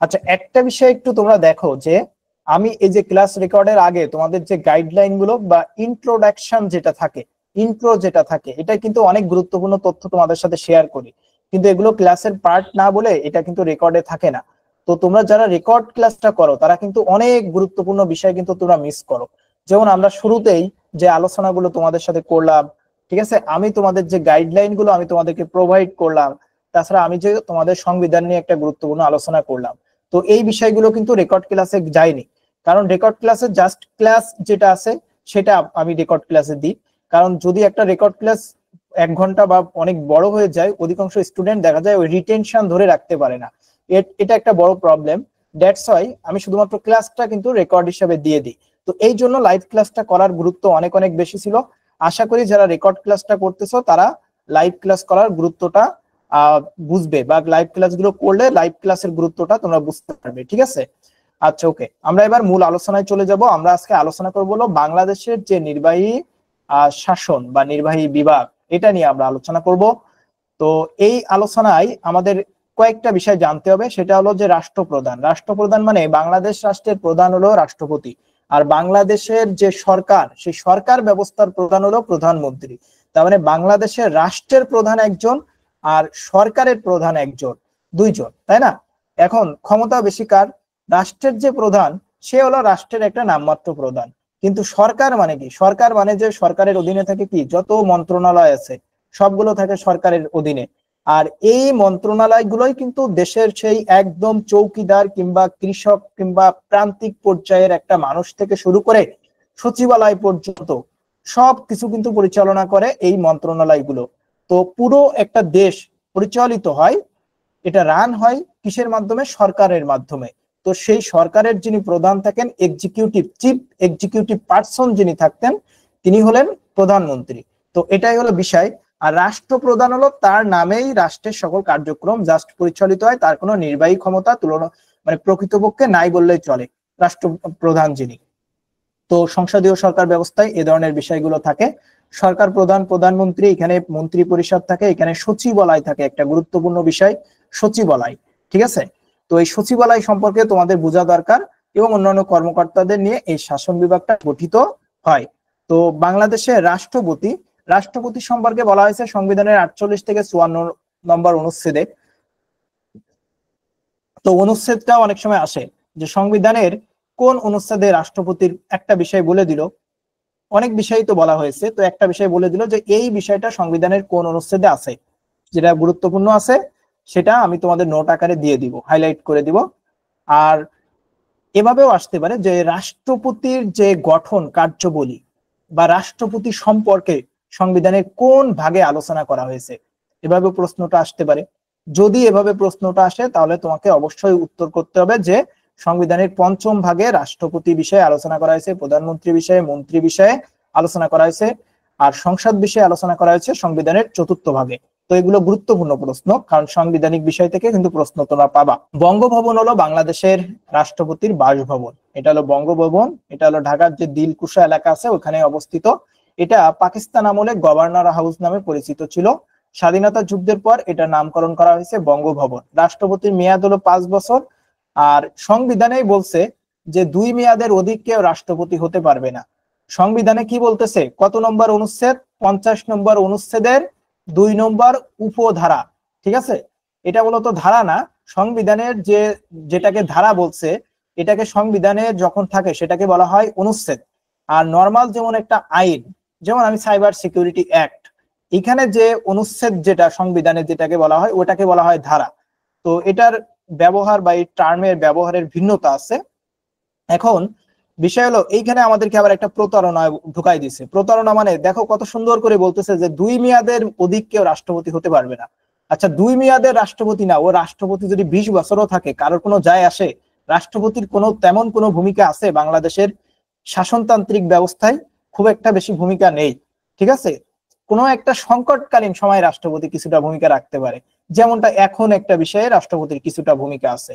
আচ্ছা, একটা বিষয় একটু তোমরা দেখো যে আমি এই যে ক্লাস রেকর্ডের আগে তোমাদের যে গাইডলাইন গুলো বা ইন্ট্রোডাকশন যেটা থাকে, ইন্ট্রো যেটা থাকে, এটা কিন্তু অনেক গুরুত্বপূর্ণ তথ্য তোমাদের সাথে শেয়ার করি, কিন্তু এগুলো ক্লাসের পার্ট না বলে এটা কিন্তু রেকর্ডে থাকে না। তো তোমরা যারা রেকর্ড ক্লাসটা করো তারা কিন্তু অনেক গুরুত্বপূর্ণ বিষয় কিন্তু তোমরা মিস করো। যেমন আমরা শুরুতেই যে আলোচনাগুলো তোমাদের সাথে করলাম, ঠিক আছে, আমি তোমাদের যে গাইডলাইন গুলো আমি তোমাদেরকে প্রোভাইড করলাম, তাছাড়া আমি যে তোমাদের সংবিধান নিয়ে একটা গুরুত্বপূর্ণ আলোচনা করলাম, তো এই বিষয়গুলো কিন্তু রেকর্ড ক্লাসে যায়নি। কারণ রেকর্ড ক্লাসে জাস্ট ক্লাস যেটা আছে সেটা আমি রেকর্ড ক্লাসে দিই। কারণ যদি একটা রেকর্ড ক্লাস 1 ঘন্টা বা অনেক বড় হয়ে যায়, অধিকাংশ স্টুডেন্ট দেখা যায় ওই রিটেনশন ধরে রাখতে পারে না, এটা একটা বড় প্রবলেম। দ্যাটস ওয়াই আমি শুধুমাত্র ক্লাসটা কিন্তু রেকর্ড হিসেবে দিয়ে দিই। তো এই জন্য লাইভ ক্লাসটা করার গুরুত্ব অনেক অনেক বেশি ছিল। আশা করি যারা রেকর্ড ক্লাসটা করতেছো তারা লাইভ ক্লাস করার গুরুত্বটা বুঝবে, বা লাইভ ক্লাস গুলো করলে লাইভ ক্লাসের গুরুত্বটা তোমরা বুঝতে পারবে, ঠিক আছে? আচ্ছা, ওকে, আমরা এবার মূল আলোচনায় চলে যাব। আমরা আজকে আলোচনা করবো হলো বাংলাদেশের যে নির্বাহী শাসন বা নির্বাহী বিভাগ, এটা নিয়ে আমরা আলোচনা করব। তো এই আলোচনায় আমাদের কয়েকটা বিষয় জানতে হবে। সেটা হলো যে রাষ্ট্রপ্রধান, রাষ্ট্রপ্রধান মানে বাংলাদেশ রাষ্ট্রের প্রধান হলো রাষ্ট্রপতি, আর বাংলাদেশের যে সরকার, সেই সরকার ব্যবস্থার প্রধান হলো প্রধানমন্ত্রী। তার মানে বাংলাদেশের রাষ্ট্রের প্রধান একজন আর সরকারের প্রধান একজন, দুইজন, তাই না? এখন ক্ষমতা বেশি কার? রাষ্ট্রের যে প্রধান সে হলো রাষ্ট্রের একটা নামমাত্র প্রধান। কিন্তু সরকার মানে কি? সরকার মানে যে সরকারের অধীনে থাকে কি যত মন্ত্রণালয় আছে সবগুলো থাকে সরকারের অধীনে। আর এই মন্ত্রণালয়গুলোই কিন্তু দেশের সেই একদম চৌকিদার কিংবা কৃষক কিংবা প্রান্তিক পর্যায়ের একটা মানুষ থেকে শুরু করে সচিবালয় পর্যন্ত সবকিছু কিন্তু পরিচালনা করে এই মন্ত্রণালয়গুলো। তো পুরো একটা দেশ পরিচালিত হয়, এটা রান হয় কিসের মাধ্যমে? সরকারের মাধ্যমে। তো সেই সরকারের যিনি প্রধান থাকেন, এক্সিকিউটিভ চিফ এক্সিকিউটিভ পার্সন যিনি থাকতেন, তিনি হলেন প্রধানমন্ত্রী। তো এটাই হলো বিষয়। আর রাষ্ট্রপ্রধান হলো তার নামেই রাষ্ট্রের সকল কার্যক্রম জাস্ট পরিচালিত হয়, তার কোনো নির্বাহী ক্ষমতা তুলনা মানে প্রকৃতপক্ষে নাই বললেই চলে রাষ্ট্রপ্রধান যিনি। তো সংসদীয় সরকার ব্যবস্থায় এ ধরনের বিষয়গুলো থাকে। সরকার প্রধান, প্রধানমন্ত্রী, এখানে মন্ত্রী পরিষদ থাকে, এখানে সচিবালয় থাকে, একটা গুরুত্বপূর্ণ বিষয় সচিবালয়, ঠিক আছে? তো এই সচিবালয় সম্পর্কে তোমাদের বোঝা দরকার, এবং অন্যান্য কর্মকর্তাদের নিয়ে এই শাসন বিভাগটা গঠিত হয়। তো বাংলাদেশের রাষ্ট্রপতি, রাষ্ট্রপতি সম্পর্কে বলা হয়েছে সংবিধানের 48 থেকে 54 নম্বর অনুচ্ছেদে। তো অনুচ্ছেদটা অনেক সময় আসে যে সংবিধানের কোন অনুচ্ছেদে রাষ্ট্রপতির একটা বিষয় বলে দিল, অনেক বিষয় তো বলা হয়েছে, তো একটা বিষয় বলে দিল যে এই বিষয়টা সংবিধানের কোন অনুচ্ছেদে আছে, যেটা গুরুত্বপূর্ণ আছে সেটা আমি তোমাদের নোট আকারে দিয়ে দিব, হাইলাইট করে দিব। আর এভাবেও আসতে পারে যে রাষ্ট্রপতির যে গঠন কার্যাবলী বা রাষ্ট্রপতি সম্পর্কে সংবিধানের কোন ভাগে আলোচনা করা হয়েছে, এভাবে প্রশ্নটা আসতে পারে। যদি এভাবে প্রশ্নটা আসে তাহলে তোমাকে অবশ্যই উত্তর করতে হবে যে সংবিধানের 5ম ভাগে রাষ্ট্রপতি বিষয়ে আলোচনা করা হয়েছে, প্রধানমন্ত্রী বিষয়ে, মন্ত্রী বিষয়ে আলোচনা করা হয়েছে, আর সংসদ বিষয়ে আলোচনা করা হয়েছে সংবিধানের 4র্থ ভাগে। তো এগুলো গুরুত্বপূর্ণ প্রশ্ন, কারণ সাংবিধানিক বিষয় থেকে কিন্তু প্রশ্ন তোমরা পাবা। বঙ্গভবন হলো বাংলাদেশের রাষ্ট্রপতির বাসভবন, এটা হলো বঙ্গভবন, এটা হলো ঢাকার যে দিলকুশা এলাকা আছে ওখানে অবস্থিত। এটা পাকিস্তান আমলে গভর্নর হাউস নামে পরিচিত ছিল। স্বাধীনতা যুদ্ধের পর এটা নামকরণ করা হয়েছে বঙ্গভবন। রাষ্ট্রপতির মেয়াদ হলো 5 বছর। আর সংবিধানেই বলছে যে 2 মেয়াদের অধিক কেউ রাষ্ট্রপতি হতে পারবে না। সংবিধানে কি বলতেছে? কত নম্বর অনুচ্ছেদ? 50 নম্বর অনুচ্ছেদের 2 নম্বর উপধারা, ঠিক আছে? এটা মূলত ধারা না, সংবিধানের যেটাকে ধারা বলছে, এটাকে সংবিধানে যখন থাকে সেটাকে বলা হয় অনুচ্ছেদ। আর নর্মাল যেমন একটা আইন, যেমন আমি সাইবার সিকিউরিটি অ্যাক্ট, এখানে যে অনুচ্ছেদ যেটা সংবিধানে যেটাকে বলা হয় ওটাকে বলা হয় ধারা। তো এটার ব্যবহার বা এই টার্মের ব্যবহারের ভিন্নতা আছে। এখন বিষয় হলো এইখানে আমাদেরকে আবার একটা প্রতারণা ঢুকাই দিছে। প্রতারণা মানে দেখো কত সুন্দর করে বলতেছে যে 2 মেয়াদের অধিক কেউ রাষ্ট্রপতি হতে পারবে না। আচ্ছা, 2 মেয়াদের রাষ্ট্রপতি না, ও রাষ্ট্রপতি যদি 20 বছরও থাকে কারোর কোনো যায় আসে? রাষ্ট্রপতির কোনো তেমন কোনো ভূমিকা আছে বাংলাদেশের শাসনতান্ত্রিক ব্যবস্থায়? খুব একটা বেশি ভূমিকা নেই, ঠিক আছে? কোনো একটা সংকটকালীন সময় রাষ্ট্রপতি কিছুটা ভূমিকা রাখতে পারে, যেমনটা এখন একটা বিষয়ে রাষ্ট্রপতির কিছুটা ভূমিকা আছে,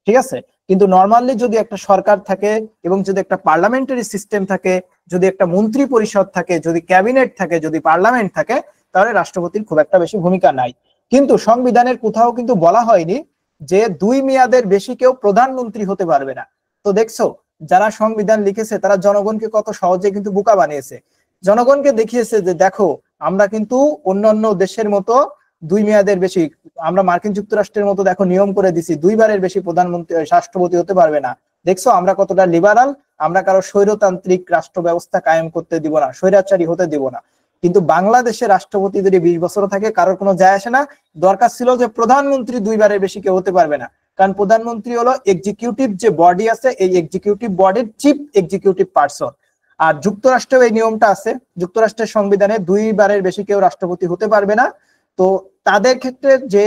ঠিক আছে? কিন্তু নর্মালি যদি একটা সরকার থাকে এবং যদি একটা পার্লামেন্টারি সিস্টেম থাকে, যদি একটা মন্ত্রী পরিষদ থাকে, যদি ক্যাবিনেট থাকে, যদি পার্লামেন্ট থাকে, তাহলে রাষ্ট্রপতির খুব একটা বেশি ভূমিকা নাই। কিন্তু সংবিধানের কোথাও কিন্তু বলা হয়নি যে 2 মেয়াদের বেশি কেউ প্রধানমন্ত্রী হতে পারবে না। তো দেখছো যারা সংবিধান লিখেছে তারা জনগণকে কত সহজে কিন্তু বোকা বানিয়েছে, জনগণকে দেখিয়েছে যে দেখো আমরা কিন্তু অন্যান্য দেশের মতো 2 মেয়াদের বেশি, আমরা মার্কিন যুক্তরাষ্ট্রের মতো দেখো নিয়ম করে দিছি 2 বারের বেশি প্রধানমন্ত্রী রাষ্ট্রপতি হতে পারবে না। দেখছো আমরা কতটা লিবারাল, আমরা কারো স্বৈরতান্ত্রিক রাষ্ট্র ব্যবস্থা কায়েম করতে দিব না, স্বৈরাচারী হতে দিব না। কিন্তু বাংলাদেশের রাষ্ট্রপতি যদি 20 বছর থাকে কারোর কোনো যায় আসে না, দরকার ছিল যে প্রধানমন্ত্রী 2 বারের বেশি কেউ হতে পারবে না, কারণ প্রধানমন্ত্রী হলো এক্সিকিউটিভ যে বডি আছে, এই এক্সিকিউটিভ বডির চিফ এক্সিকিউটিভ পার্সন। আর যুক্তরাষ্ট্রেও এই নিয়মটা আছে, যুক্তরাষ্ট্রের সংবিধানে 2 বারের বেশি কেউ রাষ্ট্রপতি হতে পারবে না। তো তাদের ক্ষেত্রে যে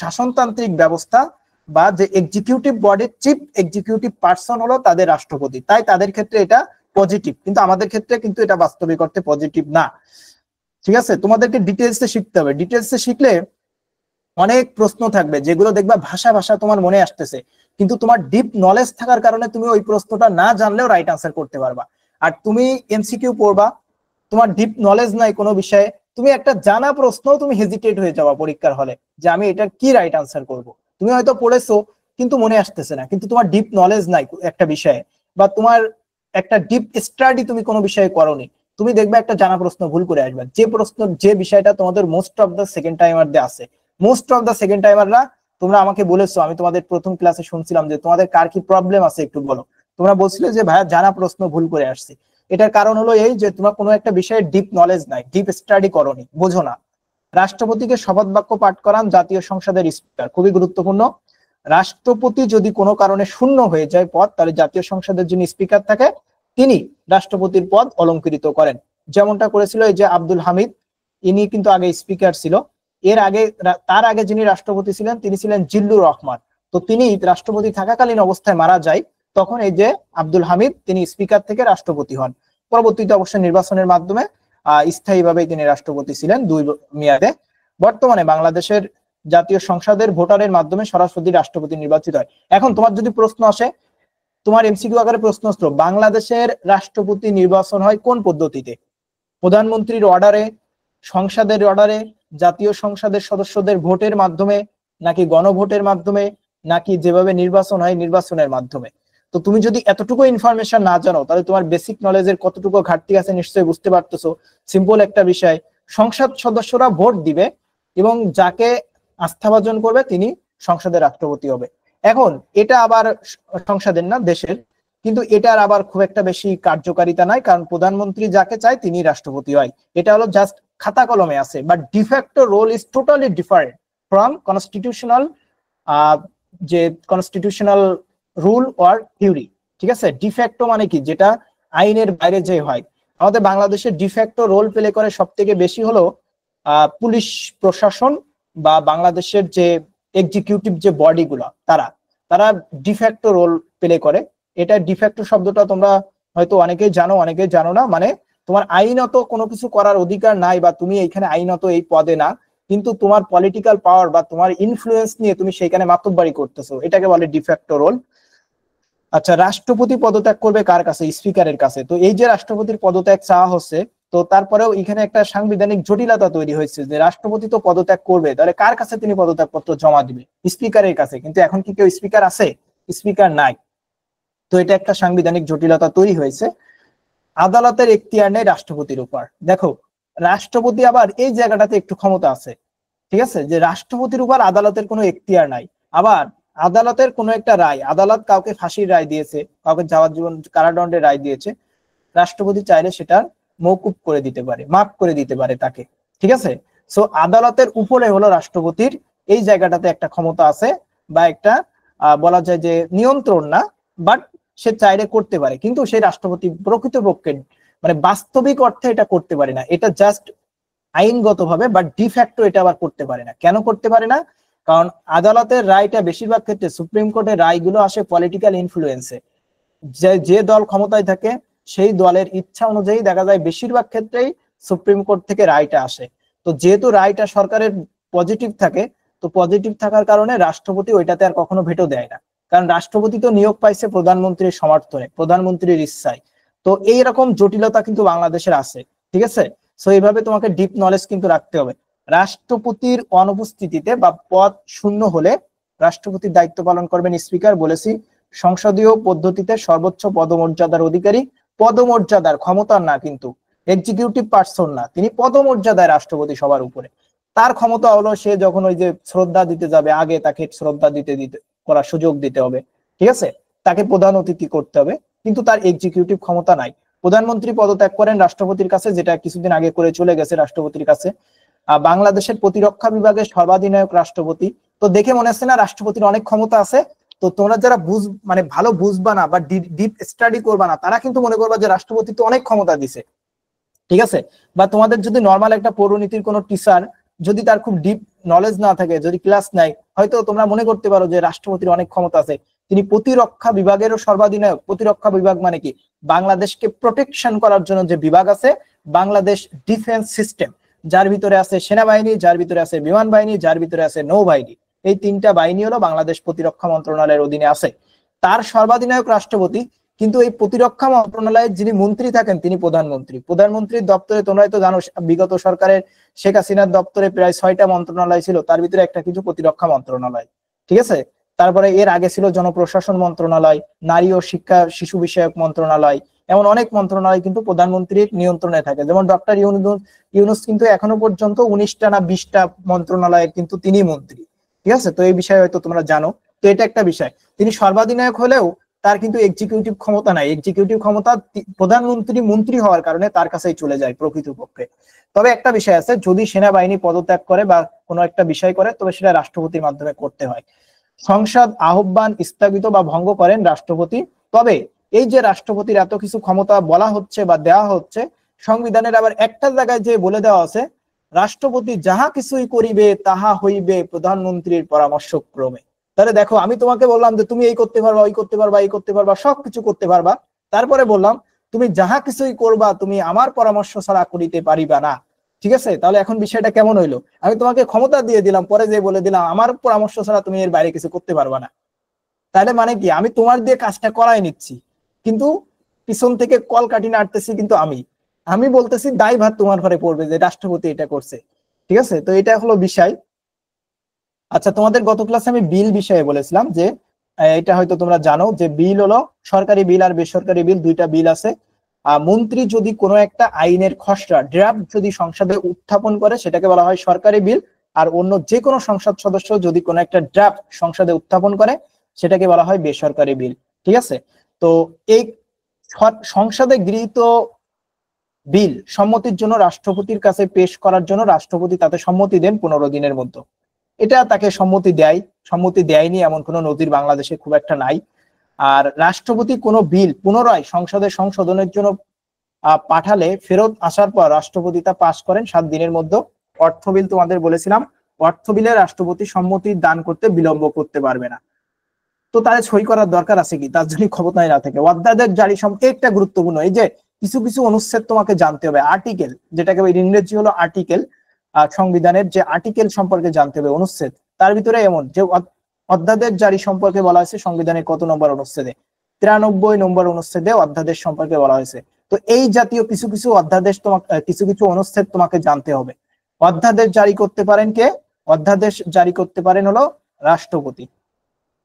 শাসনতান্ত্রিক ব্যবস্থা বা যে এক্সিকিউটিভ বডির চিফ এক্সিকিউটিভ পার্সন হলো তাদের রাষ্ট্রপতি, তাই তাদের ক্ষেত্রে এটা পজিটিভ, কিন্তু আমাদের ক্ষেত্রে কিন্তু এটা বাস্তবিক অর্থে পজিটিভ না। ঠিক আছে, তোমাদেরকে ডিটেলসে শিখতে হবে, ডিটেলসে শিখলে অনেক প্রশ্ন থাকবে যেগুলো দেখবা ভাষা ভাষা তোমার মনে আসতেছে, কিন্তু তোমার ডিপ নলেজ থাকার কারণে তুমি ওই প্রশ্নটা না জানলেও রাইট আনসার করতে পারবা। আর তুমি এমসিকিউ পড়বা, তোমার ডিপ নলেজ নাই কোনো বিষয়ে, তুমি একটা জানা প্রশ্ন তুমি হেজিটেট হয়ে যাওয়া পরীক্ষার হলে যে আমি এটার কি রাইট আনসার করব। তুমি হয়তো পড়েছো কিন্তু মনে আসতেছে না, কিন্তু তোমার ডিপ নলেজ নাই একটা বিষয়ে, বা তোমার একটা ডিপ স্টাডি তুমি কোনো বিষয়ে করোনি, তুমি দেখবে একটা জানা প্রশ্ন ভুল করে আসবে, যে প্রশ্ন যে বিষয়টা তোমাদের মোস্ট অফ দ্য সেকেন্ড টাইমারদের আছে। মোস্ট অফ দ্য সেকেন্ড টাইমাররা, তোমরা আমাকে বলেছো, আমি তোমাদের প্রথম ক্লাসে শুনছিলাম যে তোমাদের কার কি প্রবলেম আছে একটু বলো, তোমরা বলছিলে যে ভাইয়া জানা প্রশ্ন ভুল করে আসছে। এটার কারণ হলো এই যে তোমরা কোনো একটা বিষয়ে ডিপ নলেজ নাই, ডিপ স্টাডি করোনি, বোঝো না। রাষ্ট্রপতিকে শপথ বাক্য পাঠ করান জাতীয় সংসদের স্পিকার, খুবই গুরুত্বপূর্ণ। রাষ্ট্রপতি যদি কোনো কারণে শূন্য হয়ে যায় পদ, তাহলে জাতীয় সংসদের যিনি স্পিকার থাকে তিনি রাষ্ট্রপতির পদ অলংকৃত করেন, যেমনটা করেছিল এই যে আব্দুল হামিদ, ইনি কিন্তু আগে স্পিকার ছিল। এর আগে তার আগে যিনি রাষ্ট্রপতি ছিলেন তিনি ছিলেন জিল্লুর রহমান, তো তিনি রাষ্ট্রপতি থাকাকালীন অবস্থায় মারা যায়, তখন এই যে আব্দুল হামিদ তিনি স্পিকার থেকে রাষ্ট্রপতি হন। পরবর্তীতে অবশ্য নির্বাচনের মাধ্যমে স্থায়ীভাবে তিনি রাষ্ট্রপতি ছিলেন 2 মেয়াদে। বর্তমানে বাংলাদেশের জাতীয় সংসদের ভোটারের মাধ্যমে সরাসরি রাষ্ট্রপতি নির্বাচিত হয়। এখন তোমার যদি প্রশ্ন আসে, তোমার এমসিকিউ আকারে প্রশ্ন আসলো বাংলাদেশের রাষ্ট্রপতি নির্বাচন হয় কোন পদ্ধতিতে, প্রধানমন্ত্রীর অর্ডারে, সংসদের অর্ডারে, জাতীয় সংসদের সদস্যদের ভোটের মাধ্যমে, নাকি গণভোটের মাধ্যমে, নাকি যেভাবে নির্বাচন হয় নির্বাচনের মাধ্যমে। তো তুমি যদি এতটুকু ইনফরমেশন না জানো তাহলে তোমার বেসিক নলেজের কতটুকু ঘাটতি আছে নিশ্চয়ই বুঝতে পারতেছো। সিম্পল একটা বিষয়, সংসদ সদস্যরা ভোট দিবে এবং যাকে আস্থাভাজন করবে তিনি সংসদের রাষ্ট্রপতি হবে। এখন এটা আবার সংসদের না, দেশের, কিন্তু এটার আবার খুব একটা বেশি কার্যকারিতা নাই, কারণ প্রধানমন্ত্রী যাকে চায় তিনি রাষ্ট্রপতি হয়। এটা হলো জাস্ট খাতা কলমে আছে, but de facto role is totally different from constitutional, যে কনস্টিটিউশনাল রুল অর থিওরি। ঠিক আছে, ডিফ্যাক্টো মানে কি, যেটা আইনের বাইরে যে হয়। আমাদের বাংলাদেশের ডিফ্যাক্টো রোল প্লে করে সব থেকে বেশি হলো পুলিশ প্রশাসন বা বাংলাদেশের যে এক্সিকিউটিভ যে বডি গুলা, তারা তারা ডিফ্যাক্টো রোল প্লে করে। এটা ডিফ্যাক্টো শব্দটা তোমরা হয়তো অনেকেই জানো, অনেকেই জানো না, মানে তোমার আইনত কোনো কিছু করার অধিকার নাই, বা তুমি এইখানে আইনত এই পদে না, কিন্তু তোমার পলিটিক্যাল পাওয়ার বা তোমার ইনফ্লুয়েন্স নিয়ে তুমি সেখানে মাতব্বরি করতেছো, এটাকে বলে ডিফ্যাক্টো রোল। আচ্ছা, রাষ্ট্রপতি পদত্যাগ করবে কার কাছে? স্পিকারের কাছে। তো এই যে রাষ্ট্রপতির পদত্যাগ চাওয়া হচ্ছে, তো তারপরেও এখানে একটা সাংবিধানিক জটিলতা তৈরি হয়েছে যে রাষ্ট্রপতি তো পদত্যাগ করবে, তাহলে কার কাছে তিনি পদত্যাগ পত্র জমা দিবে? স্পিকারের কাছে। কিন্তু এখন কি কেউ স্পিকার আছে? স্পিকার নাই। তো এটা একটা সাংবিধানিক জটিলতা তৈরি হয়েছে। আদালতের এখতিয়ার নেই রাষ্ট্রপতির উপর। দেখো, রাষ্ট্রপতি আবার এই জায়গাটাতে একটু ক্ষমতা আছে, ঠিক আছে, যে রাষ্ট্রপতির উপর আদালতের কোনো এখতিয়ার নাই। আবার আদালতের কোনো একটা রায়, আদালত কাউকে ফাঁসির রায় দিয়েছে, কাউকে যাবজ্জীবন কারাদণ্ডের রায় দিয়েছে, রাষ্ট্রপতি চাইলে সেটা মওকুফ করে দিতে পারে, মাফ করে দিতে পারে তাকে। ঠিক আছে, সো আদালতের উপরে হলো রাষ্ট্রপতির এই জায়গাটাতে একটা ক্ষমতা আছে, বা একটা বলা যায় যে নিয়ন্ত্রণ না, বাট সে চাইলে করতে পারে, কিন্তু সেই রাষ্ট্রপতি প্রকৃতপক্ষে মানে বাস্তবিক অর্থে এটা করতে পারে না। এটা জাস্ট আইনগতভাবে, বাট ডিফ্যাক্টো এটা আবার করতে পারে না। কেন করতে পারে না? কারণ আদালতের রায়টা বেশিরভাগ ক্ষেত্রে, সুপ্রিম কোর্টের রায়গুলো আসে পলিটিক্যাল ইনফ্লুয়েন্সে। যে দল ক্ষমতায় থাকে সেই দলের ইচ্ছা অনুযায়ী দেখা যায় বেশিরভাগ ক্ষেত্রেই সুপ্রিম কোর্ট থেকে রায়টা আসে। তো যেহেতু রায়টা সরকারের পজিটিভ থাকে, তো পজিটিভ থাকার কারণে রাষ্ট্রপতি ওইটাতে আর কখনো ভেটো দেয় না, কারণ রাষ্ট্রপতি তো নিয়োগ পাইছে প্রধানমন্ত্রীর সমর্থনে, প্রধানমন্ত্রীর ইচ্ছায়। তো এইরকম জটিলতা কিন্তু বাংলাদেশের আছে। ঠিক আছে, সো এইভাবে তোমাকে ডিপ নলেজ কিন্তু রাখতে হবে। রাষ্ট্রপতির অনুপস্থিতিতে বা পদ শূন্য হলে রাষ্ট্রপতির দায়িত্ব পালন করবেন স্পিকার, বলেছি। সংসদীয় পদ্ধতিতে সর্বোচ্চ পদমর্যাদার অধিকারী, পদমর্যাদার, ক্ষমতার না, কিন্তু এক্সিকিউটিভ পার্সন না, তিনি পদমর্যাদায় রাষ্ট্রপতি সবার উপরে। তার ক্ষমতা হলো সে যখন ওই যে শ্রদ্ধা দিতে যাবে, আগে তাকে শ্রদ্ধা দিতে করার সুযোগ দিতে হবে, ঠিক আছে, তাকে প্রধান অতিথি করতে হবে, কিন্তু তার এক্সিকিউটিভ ক্ষমতা নাই। প্রধানমন্ত্রী পদত্যাগ করেন রাষ্ট্রপতির কাছে, যেটা কিছুদিন আগে করে চলে গেছে রাষ্ট্রপতির কাছে। বাংলাদেশের প্রতিরক্ষা বিভাগের সর্বাধিনায়ক রাষ্ট্রপতি। তো দেখে মনে হচ্ছে না রাষ্ট্রপতির অনেক ক্ষমতা আছে? তো তোমরা যারা মানে ভালো বুঝবা না বা ডিপ স্টাডি করবা না, তারা কিন্তু মনে করবা যে রাষ্ট্রপতি তো অনেক ক্ষমতা দিছে, ঠিক আছে। বা তোমাদের যদি নর্মাল একটা পৌরনীতির কোনো টিচার যদি তার খুব ডিপ নলেজ না থাকে, যদি ক্লাস নাই, হয়তো তোমরা মনে করতে পারো যে রাষ্ট্রপতির অনেক ক্ষমতা আছে। তিনি প্রতিরক্ষা বিভাগেরও সর্বাধিনায়ক। প্রতিরক্ষা বিভাগ মানে কি? বাংলাদেশকে প্রোটেকশন করার জন্য যে বিভাগ আছে, বাংলাদেশ ডিফেন্স সিস্টেম, যার ভিতরে আছে সেনাবাহিনী, যার ভিতরে আছে বিমান বাহিনী, যার ভিতরে আছে নৌবাহিনী। এই তিনটা বাহিনী হলো বাংলাদেশ প্রতিরক্ষা মন্ত্রণালয়ের অধীনে আছে। তার সর্বাধিনায়ক রাষ্ট্রপতি, কিন্তু এই প্রতিরক্ষা মন্ত্রণালয়ের যিনি মন্ত্রী থাকেন তিনি প্রধানমন্ত্রী। প্রধানমন্ত্রীর দপ্তরে তোমরাই তো জানো, বিগত সরকারের শেখ হাসিনার দপ্তরে প্রায় 6টা মন্ত্রণালয় ছিল, তার ভিতরে একটা কিছু প্রতিরক্ষা মন্ত্রণালয়, ঠিক আছে। তারপরে এর আগে ছিল জনপ্রশাসন মন্ত্রণালয়, নারী ও শিক্ষা শিশু বিষয়ক মন্ত্রণালয়, এমন অনেক মন্ত্রণালয় কিন্তু প্রধানমন্ত্রীর নিয়ন্ত্রণে থাকে। যেমন ডক্টর ইউনূস কিন্তু এখনো পর্যন্ত 19টা না 20টা মন্ত্রণালয়ের কিন্তু তিনি মন্ত্রী, ঠিক আছে। তো এই বিষয়ে হয়তো তোমরা জানো। তো এটা একটা বিষয়। তিনি সর্বাধিনায়ক হলেও তার কিন্তু এক্সিকিউটিভ ক্ষমতা নাই। এক্সিকিউটিভ ক্ষমতা প্রধানমন্ত্রী মন্ত্রী হওয়ার কারণে তার কাছেই চলে যায় প্রকৃতপক্ষে। তবে একটা বিষয় আছে, যদি সেনাবাহিনী পদত্যাগ করে বা কোনো একটা বিষয় করে, তবে সেটা রাষ্ট্রপতির মাধ্যমে করতে হয়। সংসদ আহ্বান স্থগিত বা ভঙ্গ করেন রাষ্ট্রপতি। তবে এই যে রাষ্ট্রপতির এত কিছু ক্ষমতা বলা হচ্ছে বা দেওয়া হচ্ছে, সংবিধানের আবার একটা জায়গায় যে বলে দেওয়া আছে, রাষ্ট্রপতি যাহা কিছুই করিবে তাহা হইবে প্রধানমন্ত্রীর পরামর্শক্রমে। তাহলে দেখো, আমি তোমাকে বললাম যে তুমি এই করতে পারবা, ওই করতে পারবা, এই করতে পারবা, সবকিছু করতে পারবা। তারপরে বললাম তুমি যাহা কিছুই করবা তুমি আমার পরামর্শ ছাড়া করিতে পারিবা না, ঠিক আছে। তাহলে এখন বিষয়টা কেমন হইলো? আমি তোমাকে ক্ষমতা দিয়ে দিলাম, পরে যে বলে দিলাম আমার পরামর্শ ছাড়া তুমি এর বাইরে কিছু করতে পারবা না। তাহলে মানে কি, আমি তোমার দিয়ে কাজটা করাই নিচ্ছি, কিন্তু পিছন থেকে কল কাটি নাড়তেছি কিন্তু আমি আমি বলতেছি দায়ভার তোমার ঘরে পড়বে যে রাষ্ট্রপতি এটা করছে, ঠিক আছে। তো এটা হলো বিষয়। আচ্ছা, তোমাদের গত ক্লাসে আমি বিল বিষয়ে বলেছিলাম যে এটা হয়তো তোমরা জানো যে বিল হলো সরকারি বিল আর বেসরকারি বিল, দুইটা বিল আছে। মন্ত্রী যদি কোনো একটা আইনের খসড়া ড্রাফট যদি সংসদে উত্থাপন করে সেটাকে বলা হয় সরকারি বিল। আর অন্য যে কোনো সংসদ সদস্য যদি কোনো একটা ড্রাফট সংসদে উত্থাপন করে সেটাকে বলা হয় বেসরকারি বিল, ঠিক আছে। তো এই সংসদে গৃহীত বিল সম্মতির জন্য রাষ্ট্রপতির কাছে পেশ করার জন্য রাষ্ট্রপতি তাতে সম্মতি দেন 15 দিনের মধ্যে। এটা তাকে সম্মতি দেয়, সম্মতি দেয়নি এমন কোনো নজির বাংলাদেশে খুব একটা নাই। আর রাষ্ট্রপতি কোনো বিল পুনরায় সংসদে সংশোধনের জন্য পাঠালে ফেরত আসার পর রাষ্ট্রপতি তা পাশ করেন 7 দিনের মধ্যে। অর্থ বিল তোমাদের বলেছিলাম, অর্থ বিলে রাষ্ট্রপতি সম্মতি দান করতে বিলম্ব করতে পারবে না। তো তাদের সই করার দরকার আছে কি? তার জন্য ক্ষমতায় না থাকে অধ্যাদেশ জারি একটা গুরুত্বপূর্ণ, এই যে কিছু কিছু অনুচ্ছেদ তোমাকে জানতে হবে, আর্টিকেল, যেটাকে ইংরেজি হলো আর্টিকেল। সংবিধানের যে আর্টিকেল সম্পর্কে জানতে হবে, অনুচ্ছেদ। তার ভিতরে এমন যে অধ্যাদেশ জারি সম্পর্কে বলা হয়েছে সংবিধানের কত নম্বর অনুচ্ছেদে, 93 নম্বর অনুচ্ছেদে অধ্যাদেশ সম্পর্কে বলা হয়েছে। তো এই জাতীয় কিছু কিছু অধ্যাদেশ তোমাকে, কিছু কিছু অনুচ্ছেদ তোমাকে জানতে হবে। অধ্যাদেশ জারি করতে পারেন কে? অধ্যাদেশ জারি করতে পারেন হলো রাষ্ট্রপতি।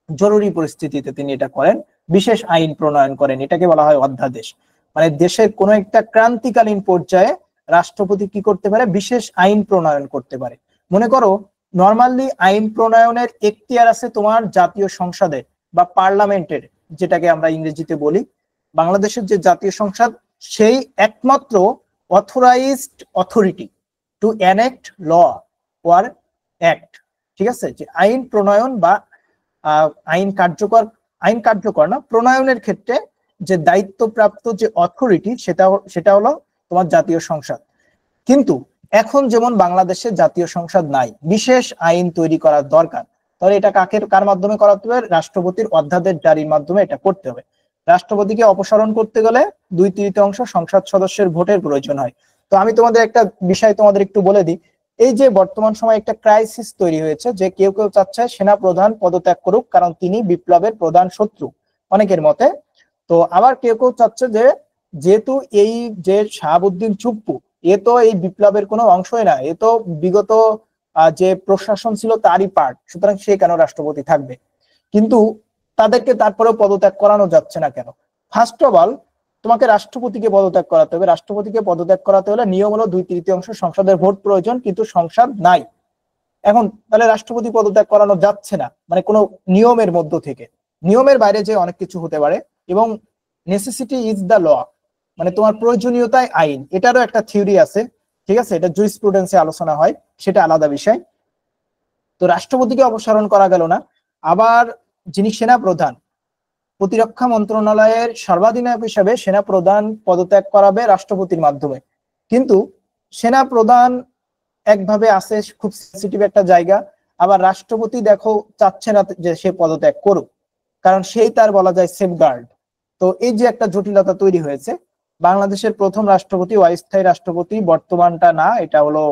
জরুরি পরিস্থিতিতে তিনি এটা করেন, বিশেষ আইন প্রণয়ন করেন, এটাকে বলা হয় অধ্যাদেশ। মানে দেশের কোন একটা ক্রান্তিকালীন পর্যায়ে রাষ্ট্রপতি কি করতে পারে? বিশেষ আইন প্রণয়ন করতে পারে। মনে করো নর্মালি আইন প্রণয়নের এখতিয়ার আছে তোমার জাতীয় সংসদে বা পার্লামেন্টের, যেটাকে আমরা ইংরেজিতে বলি। বাংলাদেশের যে জাতীয় সংসদ, সেই একমাত্র authorized authority to enact law or act, ঠিক আছে, যে আইন প্রণয়ন বা আইন কার্যকর না প্রণয়নের ক্ষেত্রে যে দায়িত্বপ্রাপ্ত যে অথরিটি, সেটা হলো তোমার জাতীয় সংসদ। কিন্তু এখন যেমন বাংলাদেশে জাতীয় সংসদ নাই, বিশেষ আইন তৈরি করার দরকার। তাহলে এটা কার মাধ্যমে করাতে হবে? রাষ্ট্রপতির অধ্যাদেশ জারির মাধ্যমে এটা করতে হবে। রাষ্ট্রপতিকে অপসারণ করতে গেলে 2/3 সংসদ সদস্যের ভোটের প্রয়োজন হয়। তো আমি তোমাদের একটা বিষয় তোমাদের একটু বলে দিই। এই যে বর্তমান সময়ে একটা ক্রাইসিস তৈরি হয়েছে, যে কেউ কেউ চাচ্ছে সেনা প্রধান পদত্যাগ করুক কারণ তিনি বিপ্লবের প্রধান শত্রু অনেকের মতে। তো আবার কেউ কেউ চাচ্ছে যে যেহেতু এই যে শাহাবুদ্দিন চুপ্পু, এ তো এই বিপ্লবের কোনো অংশই না, এ তো বিগত যে প্রশাসন ছিল তারই পার্ট, সুতরাং সে কেন রাষ্ট্রপতি থাকবে? কিন্তু তাদেরকে তারপরেও পদত্যাগ করানো যাচ্ছে না কেন? ফার্স্ট অফ অল, তোমাকে রাষ্ট্রপতিকে পদত্যাগ করাতে হবে। রাষ্ট্রপতিকে পদত্যাগ করাতে হলে নিয়ম হলো 2/3 সংসদের ভোট প্রয়োজন, কিন্তু সংসদ নাই। এখন তাহলে রাষ্ট্রপতি পদত্যাগ করানো যাচ্ছে না, মানে কোনো নিয়মের মধ্য থেকে। নিয়মের বাইরে যে অনেক কিছু হতে পারে, এবং নেসেসিটি ইজ দ্য ল, মানে তোমার প্রয়োজনীয়তাই আইন, এটারও একটা থিওরি আছে, ঠিক আছে? এটা জুরিসপ্রুডেন্সে আলোচনা হয়, সেটা আলাদা বিষয়। তো রাষ্ট্রপতিকে অপসারণ করা গেল না। আবার যিনি সেনা প্রধান, প্রতিরক্ষা মন্ত্রণালয়ের সর্বাধিনায়ক হিসেবে সেনা প্রধান পদত্যাগ করাবে রাষ্ট্রপতির মাধ্যমে। কিন্তু সেনা প্রধান একভাবে আছে, খুব সেন্সিটিভ একটা জায়গা, আবার রাষ্ট্রপতি দেখো চাচ্ছে না যে সে পদত্যাগ করুক, কারণ সেই তার বলা যায় সেফগার্ড। তো এই যে একটা জটিলতা তৈরি হয়েছে, বাংলাদেশের প্রথম রাষ্ট্রপতি, অস্থায়ী রাষ্ট্রপতি, বর্তমানটা না, এটা হলো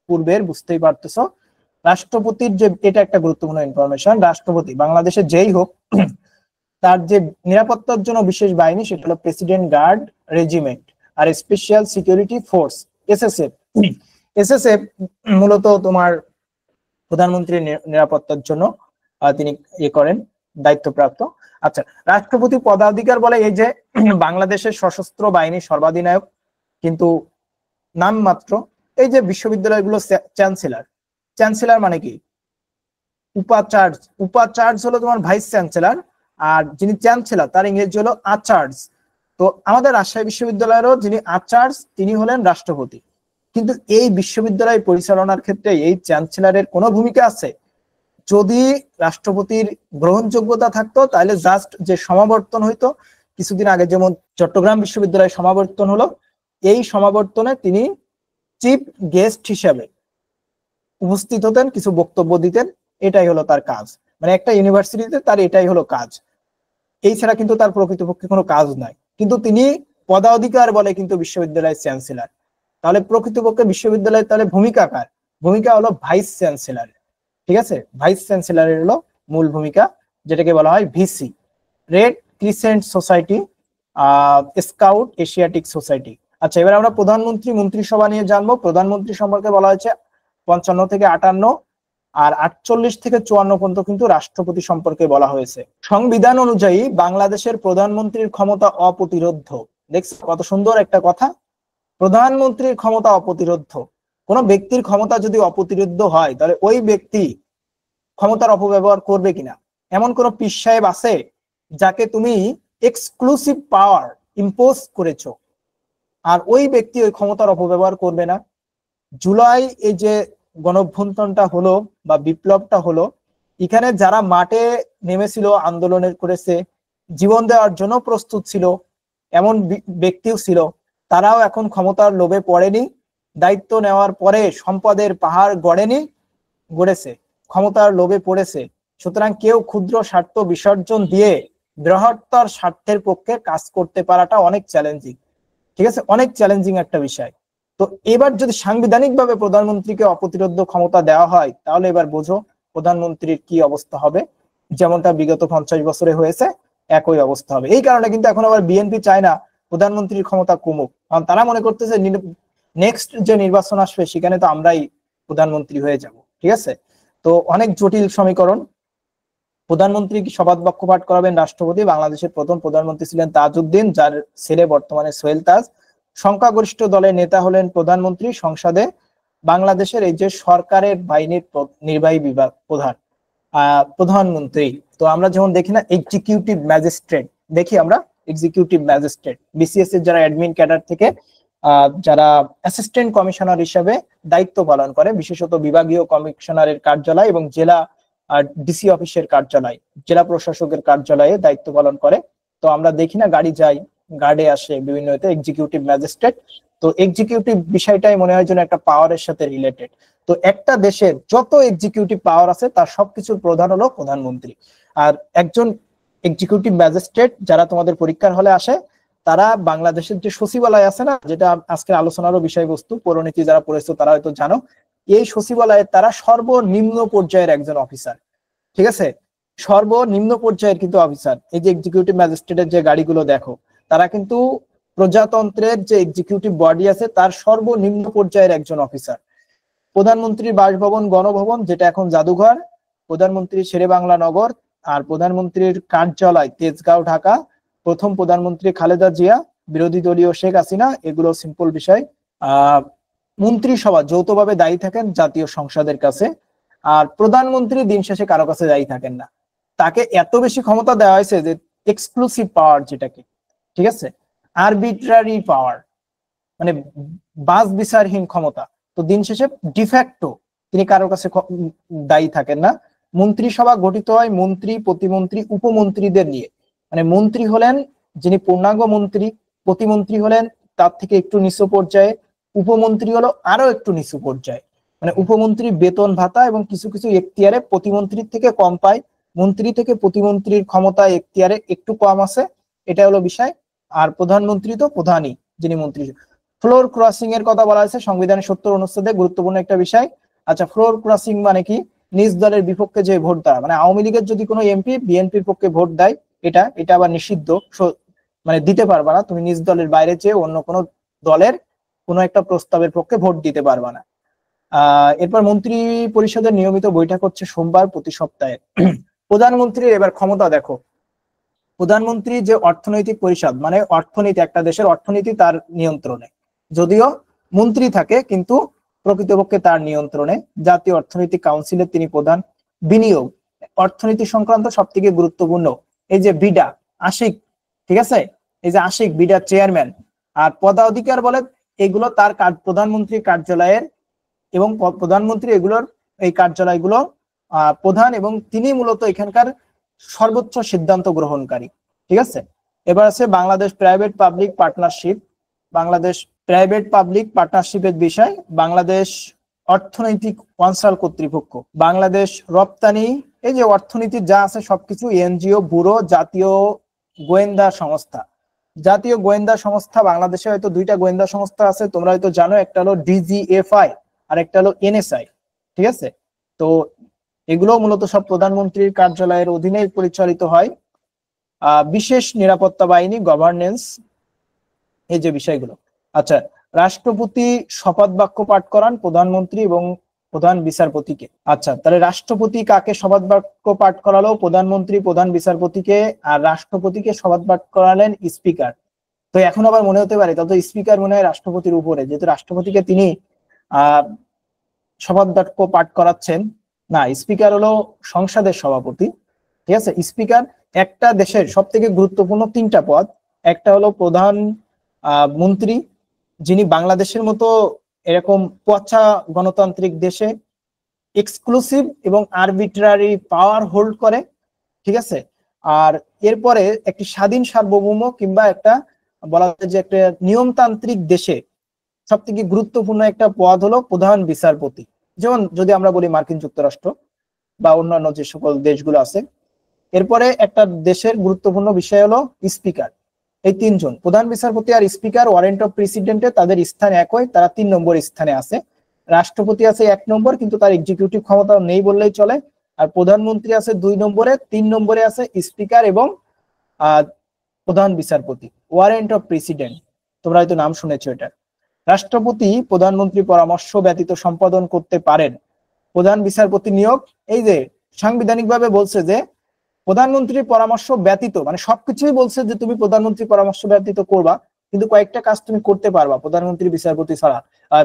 পূর্বের, বুঝতেই পারতেছো। রাষ্ট্রপতির যে, এটা একটা গুরুত্বপূর্ণ ইনফরমেশন, রাষ্ট্রপতি বাংলাদেশে যেই হোক, তার যে নিরাপত্তার জন্য বিশেষ বাহিনী, সেটা হলো প্রেসিডেন্ট গার্ড রেজিমেন্ট আর special security force, SSF. SSF মূলত তোমার প্রধানমন্ত্রীর নিরাপত্তার জন্য তিনি ইয়ে করেন, দায়িত্বপ্রাপ্ত। আচ্ছা, রাষ্ট্রপতি পদাধিকার বলে এই যে বাংলাদেশের সশস্ত্র বাহিনী সর্বাধিনায়ক, কিন্তু নামমাত্র। এই যে বিশ্ববিদ্যালয়গুলো চ্যান্সেলর, চ্যান্সেলর মানে কি? উপাচার্য। উপাচার্য হলো তোমার ভাইস চ্যান্সেলর, আর যিনি চ্যান্সেলর তার ইংরেজি হলো আচার্য। তো আমাদের রাজশাহী বিশ্ববিদ্যালয়েরও যিনি আচার্য তিনি হলেন রাষ্ট্রপতি। কিন্তু এই বিশ্ববিদ্যালয় পরিচালনার ক্ষেত্রে এই চ্যান্সেলরের কোনো ভূমিকা আছে? যদি রাষ্ট্রপতির গ্রহণযোগ্যতা থাকতো, তাহলে জাস্ট যে সমাবর্তন হইতো কিছুদিন আগে, যেমন চট্টগ্রাম বিশ্ববিদ্যালয় সমাবর্তন হলো, এই সমাবর্তনে তিনি চিফ গেস্ট হিসেবে উপস্থিত হতেন, কিছু বক্তব্য দিতেন, এটাই হলো তার কাজ। মানে একটা ইউনিভার্সিটিতে তার এটাই হলো কাজ, এই ছাড়া কিন্তু তার প্রকৃতপক্ষে কোনো কাজ নাই। কিন্তু তিনি পদাধিকার বলে কিন্তু বিশ্ববিদ্যালয়ের চ্যান্সেলর। তাহলে প্রকৃতপক্ষে বিশ্ববিদ্যালয়ের তাহলে ভূমিকা কার? ভূমিকা হলো ভাইস চ্যান্সেলর, ঠিক আছে? ভাইস চ্যান্সেলরের হলো মূল ভূমিকা, যেটাকে বলা হয় VC, red crescent society, scout Asiatic society. আচ্ছা, এবার আমরা প্রধানমন্ত্রী মন্ত্রিসভা নিয়ে জানবো। প্রধানমন্ত্রী সম্পর্কে বলা হয়েছে 55 থেকে 58, আর 48 থেকে 54 পর্যন্ত কিন্তু রাষ্ট্রপতি সম্পর্কে বলা হয়েছে। সংবিধান অনুযায়ী বাংলাদেশের প্রধানমন্ত্রীর ক্ষমতা অপ্রতিরোধ্য। দেখছো কত সুন্দর একটা কথা, প্রধানমন্ত্রীর ক্ষমতা অপ্রতিরোধ্য। কোন ব্যক্তির ক্ষমতা যদি অপ্রতিরোধ্য হয়, তাহলে ওই ব্যক্তি ক্ষমতার অপব্যবহার করবে কিনা? এমন কোন পীর সাহেব আছে যাকে তুমি এক্সক্লুসিভ পাওয়ার ইম্পোজ করেছো, আর ওই ব্যক্তি ওই ক্ষমতার অপব্যবহার করবে না? জুলাই এই যে গণঅভ্যুত্থানটা হলো বা বিপ্লবটা হলো, এখানে যারা মাঠে নেমেছিল, আন্দোলনের করেছে, জীবন দেওয়ার জন্য প্রস্তুত ছিল, এমন ব্যক্তিও ছিল, তারাও এখন ক্ষমতার লোভে পড়েনি, দায়িত্ব নেওয়ার পরে সম্পদের পাহাড় গড়েছে, ক্ষমতার লোভে পড়েছে। সুতরাং কেউ ক্ষুদ্র স্বার্থ বিসর্জন দিয়ে বৃহত্তর স্বার্থের পক্ষে কাজ করতে পারাটা অনেক চ্যালেঞ্জিং, ঠিক আছে? অনেক চ্যালেঞ্জিং একটা বিষয়। তো এবার যদি সাংবিধানিক ভাবে প্রধানমন্ত্রীকে অপ্রতিরোধ্য ক্ষমতা দেওয়া হয়, তাহলে এবার বোঝো প্রধানমন্ত্রীর কি অবস্থা হবে। যেমনটা বিগত 50 বছরে হয়েছে, একই অবস্থা হবে। এই কারণে কিন্তু এখন আবার বিএনপি চায় না প্রধানমন্ত্রীর ক্ষমতা কমুক, কারণ তারা মনে করতেছে নেক্সট যে নির্বাচন আসবে সেখানে তো আমরাই প্রধানমন্ত্রী হয়ে যাব, ঠিক আছে? তো অনেক জটিল সমীকরণ। প্রধানমন্ত্রী কি শপথ বাক্য পাঠ করাবেন রাষ্ট্রপতি। বাংলাদেশের প্রথম প্রধানমন্ত্রী ছিলেন তাজউদ্দিন, যার ছেলে বর্তমানে সোহেল তাজ। সংখ্যাগরিষ্ঠ দলের নেতা হলেন প্রধানমন্ত্রী। সংসদে বাংলাদেশের এই যে সরকারের বাহিনীর নির্বাহী বিভাগ প্রধান প্রধানমন্ত্রী। তো আমরা যেমন দেখি না এক্সিকিউটিভ ম্যাজিস্ট্রেট, দেখি আমরা এক্সিকিউটিভ ম্যাজিস্ট্রেট, বিসিএস এর যারা অ্যাডমিন ক্যাডার থেকে যারা অ্যাসিস্ট্যান্ট কমিশনার হিসেবে দায়িত্ব পালন করে, বিশেষত বিভাগীয় কমিশনারের কার্যালয় এবং জেলা ডিসি অফিসের কার্যালয়, জেলা প্রশাসকের কার্যালয়ে দায়িত্ব পালন করে। তো আমরা দেখি না গাড়ি যাই, গার্ডে আসে বিভিন্ন এক্সিকিউটিভ ম্যাজিস্ট্রেট। তো এক্সিকিউটিভ বিষয়টাই মনে হয় যেন একটা পাওয়ারের সাথে রিলেটেড। তো একটা দেশের যত এক্সিকিউটিভ পাওয়ার আছে তার সবকিছুর প্রধান হলো প্রধানমন্ত্রী। আর একজন এক্সিকিউটিভ ম্যাজিস্ট্রেট যারা তোমাদের পরীক্ষার হলে আসে, তারা বাংলাদেশের যে সচিবালয় আছে না, যেটা আজকের আলোচনারও বিষয়বস্তু, পৌরনীতি যারা পড়েছো তারা হয়তো জানো, এই সচিবালয়ে তারা সর্বনিম্ন পর্যায়ের একজন অফিসার, ঠিক আছে? সর্বনিম্ন পর্যায়ের কিন্তু অফিসার। এই যে এক্সিকিউটিভ ম্যাজিস্ট্রেটের যে গাড়িগুলো দেখো, তারা কিন্তু প্রজাতন্ত্রের যে এক্সিকিউটিভ বডি আছে তার সর্বনিম্ন পর্যায়ের একজন অফিসার। প্রধানমন্ত্রীর বাসভবন গণভবন, যেটা এখন জাদুঘর, প্রধানমন্ত্রীর শেরেবাংলা নগর, আর প্রধানমন্ত্রীর কার্যালয় তেজগাঁও ঢাকা, প্রথম প্রধানমন্ত্রী খালেদা জিয়া, বিরোধী দলীয় শেখ হাসিনা, এগুলো সিম্পল বিষয়। মন্ত্রিসভা যৌথভাবে দায়ী থাকেন জাতীয় সংসদের কাছে। আর প্রধানমন্ত্রী দিন শেষে কারো কাছে দায়ী থাকেন না, তাকে এত বেশি ক্ষমতা দেওয়া হয়েছে যে এক্সক্লুসিভ পাওয়ার, যেটাকে, ঠিক আছে, আরবিট্রারি পাওয়ার, মানে বাস বিচারহীন ক্ষমতা। তো দিন শেষে ডিফ্যাক্টো তিনি কারোর কাছে দায়ী থাকেন না। মন্ত্রিসভা গঠিত হয় মন্ত্রী, প্রতিমন্ত্রী, উপমন্ত্রীদের নিয়ে। মানে মন্ত্রী হলেন যিনি পূর্ণাঙ্গ মন্ত্রী, প্রতিমন্ত্রী হলেন তার থেকে একটু নিচু পর্যায়ে, উপমন্ত্রী হলো আরো একটু নিচু পর্যায়ে। মানে উপমন্ত্রী বেতন ভাতা এবং কিছু কিছু এখতিয়ারে প্রতিমন্ত্রীর থেকে কম পায়, মন্ত্রী থেকে প্রতিমন্ত্রীর ক্ষমতা এখতিয়ারে একটু কম আছে, এটা হলো বিষয়। আর প্রধানমন্ত্রী তো প্রধানই, যিনি মন্ত্রী। ফ্লোর ক্রসিং এর কথা বলা হয়েছে সংবিধানের 70 অনুচ্ছেদে, গুরুত্বপূর্ণ একটা বিষয়। আচ্ছা, ফ্লোর ক্রসিং মানে কি? নিজ দলের বিপক্ষে যে ভোট দেওয়া, মানে আওয়ামী লীগের যদি কোনো এমপি বিএনপির পক্ষে ভোট দেয়, এটা আবার নিষিদ্ধ, মানে দিতে পারবা না তুমি নিজ দলের বাইরে চেয়ে অন্য কোনো দলের কোনো একটা প্রস্তাবের পক্ষে ভোট দিতে পারবা না। এরপর মন্ত্রী পরিষদের নিয়মিত বৈঠক হচ্ছে সোমবার প্রতি সপ্তাহে। প্রধানমন্ত্রীর এবার ক্ষমতা দেখো। প্রধানমন্ত্রী যে অর্থনৈতিক পরিষদ, মানে অর্থনীতি, একটা দেশের অর্থনীতি তার নিয়ন্ত্রণে, যদিও মন্ত্রী থাকে কিন্তু প্রকৃতপক্ষে তার নিয়ন্ত্রণে। জাতীয় অর্থনৈতিক কাউন্সিলের তিনি প্রধান। বিনিয়োগ, অর্থনীতি সংক্রান্ত সব থেকে গুরুত্বপূর্ণ। এই যে বিডা আশিক, ঠিক আছে, এই যে আশিক বিডার চেয়ারম্যান। আর পদাধিকার বলে এগুলো তার প্রধানমন্ত্রীর কার্যালয়ের, এবং প্রধানমন্ত্রী এগুলোর এই কার্যালয়গুলো প্রধান, এবং তিনি মূলত এখানকার সর্বোচ্চ সিদ্ধান্ত গ্রহণকারী, ঠিক আছে। এবার আছে Bangladesh private public partnership, Bangladesh private public পার্টনারশিপের বিষয়, বাংলাদেশ অর্থনৈতিক কনসাল কর্তৃপক্ষ, বাংলাদেশ রপ্তানি, এই যে অর্থনীতির যা আছে সবকিছু, এনজিও, ব্যুরো, জাতীয় গোয়েন্দা সংস্থা। জাতীয় গোয়েন্দা সংস্থা বাংলাদেশে হয়তো দুইটা গোয়েন্দা সংস্থা আছে, তোমরা হয়তো জানো, একটা হলো ডিজিএফআই আর একটা হলো এনএসআই, ঠিক আছে। তো এগুলো মূলত সব প্রধানমন্ত্রীর কার্যালয়ের অধীনে পরিচালিত হয়। বিশেষ নিরাপত্তা বাহিনী, গভর্নেন্স, এই যে বিষয়গুলো। আচ্ছা, রাষ্ট্রপতি শপথ বাক্য পাঠ করান প্রধানমন্ত্রী এবং প্রধান বিচারপতিকে। আচ্ছা, তাহলে রাষ্ট্রপতি কাকে শপথ বাক্য পাঠ করালো? প্রধানমন্ত্রী, প্রধান বিচারপতিকে। আর রাষ্ট্রপতিকে শপথ পাঠ করালেন স্পিকার। তো এখন আবার মনে হতে পারে তাহলে স্পিকার মনে হয় রাষ্ট্রপতির উপরে, যেহেতু রাষ্ট্রপতিকে তিনি শপথ বাক্য পাঠ করাচ্ছেন। না, স্পিকার হলো সংসদের সভাপতি, ঠিক আছে। স্পিকার একটা দেশের সব থেকে গুরুত্বপূর্ণ তিনটা পদ। একটা হলো প্রধান মন্ত্রী, যিনি বাংলাদেশের মতো এরকম পচা গণতান্ত্রিক দেশে এক্সক্লুসিভ এবং আরবিট্রারি পাওয়ার হোল্ড করে, ঠিক আছে। আর এরপরে একটি স্বাধীন সার্বভৌম কিংবা একটা বলা যায় যে একটা নিয়মতান্ত্রিক দেশে সব থেকে গুরুত্বপূর্ণ একটা পদ হলো প্রধান বিচারপতি। যেমন যদি আমরা বলি মার্কিন যুক্তরাষ্ট্র বা অন্যান্য যে সকল দেশগুলো আছে। এরপরে একটা দেশের গুরুত্বপূর্ণ বিষয় হলো স্পিকার। এই তিনজন, প্রধান বিচারপতি আর স্পিকার, ওয়ারেন্ট অফ প্রেসিডেন্টে তাদের স্থান একই, তারা 3 নম্বর স্থানে আছে। রাষ্ট্রপতি আছে 1 নম্বর, কিন্তু তার এক্সিকিউটিভ ক্ষমতা নেই বললেই চলে। আর প্রধানমন্ত্রী আছে 2 নম্বরে, 3 নম্বরে আছে স্পিকার এবং প্রধান বিচারপতি। ওয়ারেন্ট অফ প্রেসিডেন্ট, তোমরা হয়তো নাম শুনেছো এটা। রাষ্ট্রপতি প্রধানমন্ত্রী পরামর্শ ব্যতীত সম্পাদন করতে পারেন। প্রধান বিচারপতি নিয়োগ, এই যে সাংবিধানিকভাবে বলছে যে প্রধানমন্ত্রীর পরামর্শ ব্যতীত, মানে সবকিছুই বলছে যে তুমি প্রধানমন্ত্রীর পরামর্শ ব্যতীত করবা, কিন্তু কয়েকটা কাজ তুমি করতে পারবা প্রধানমন্ত্রী বিচারপতি ছাড়া,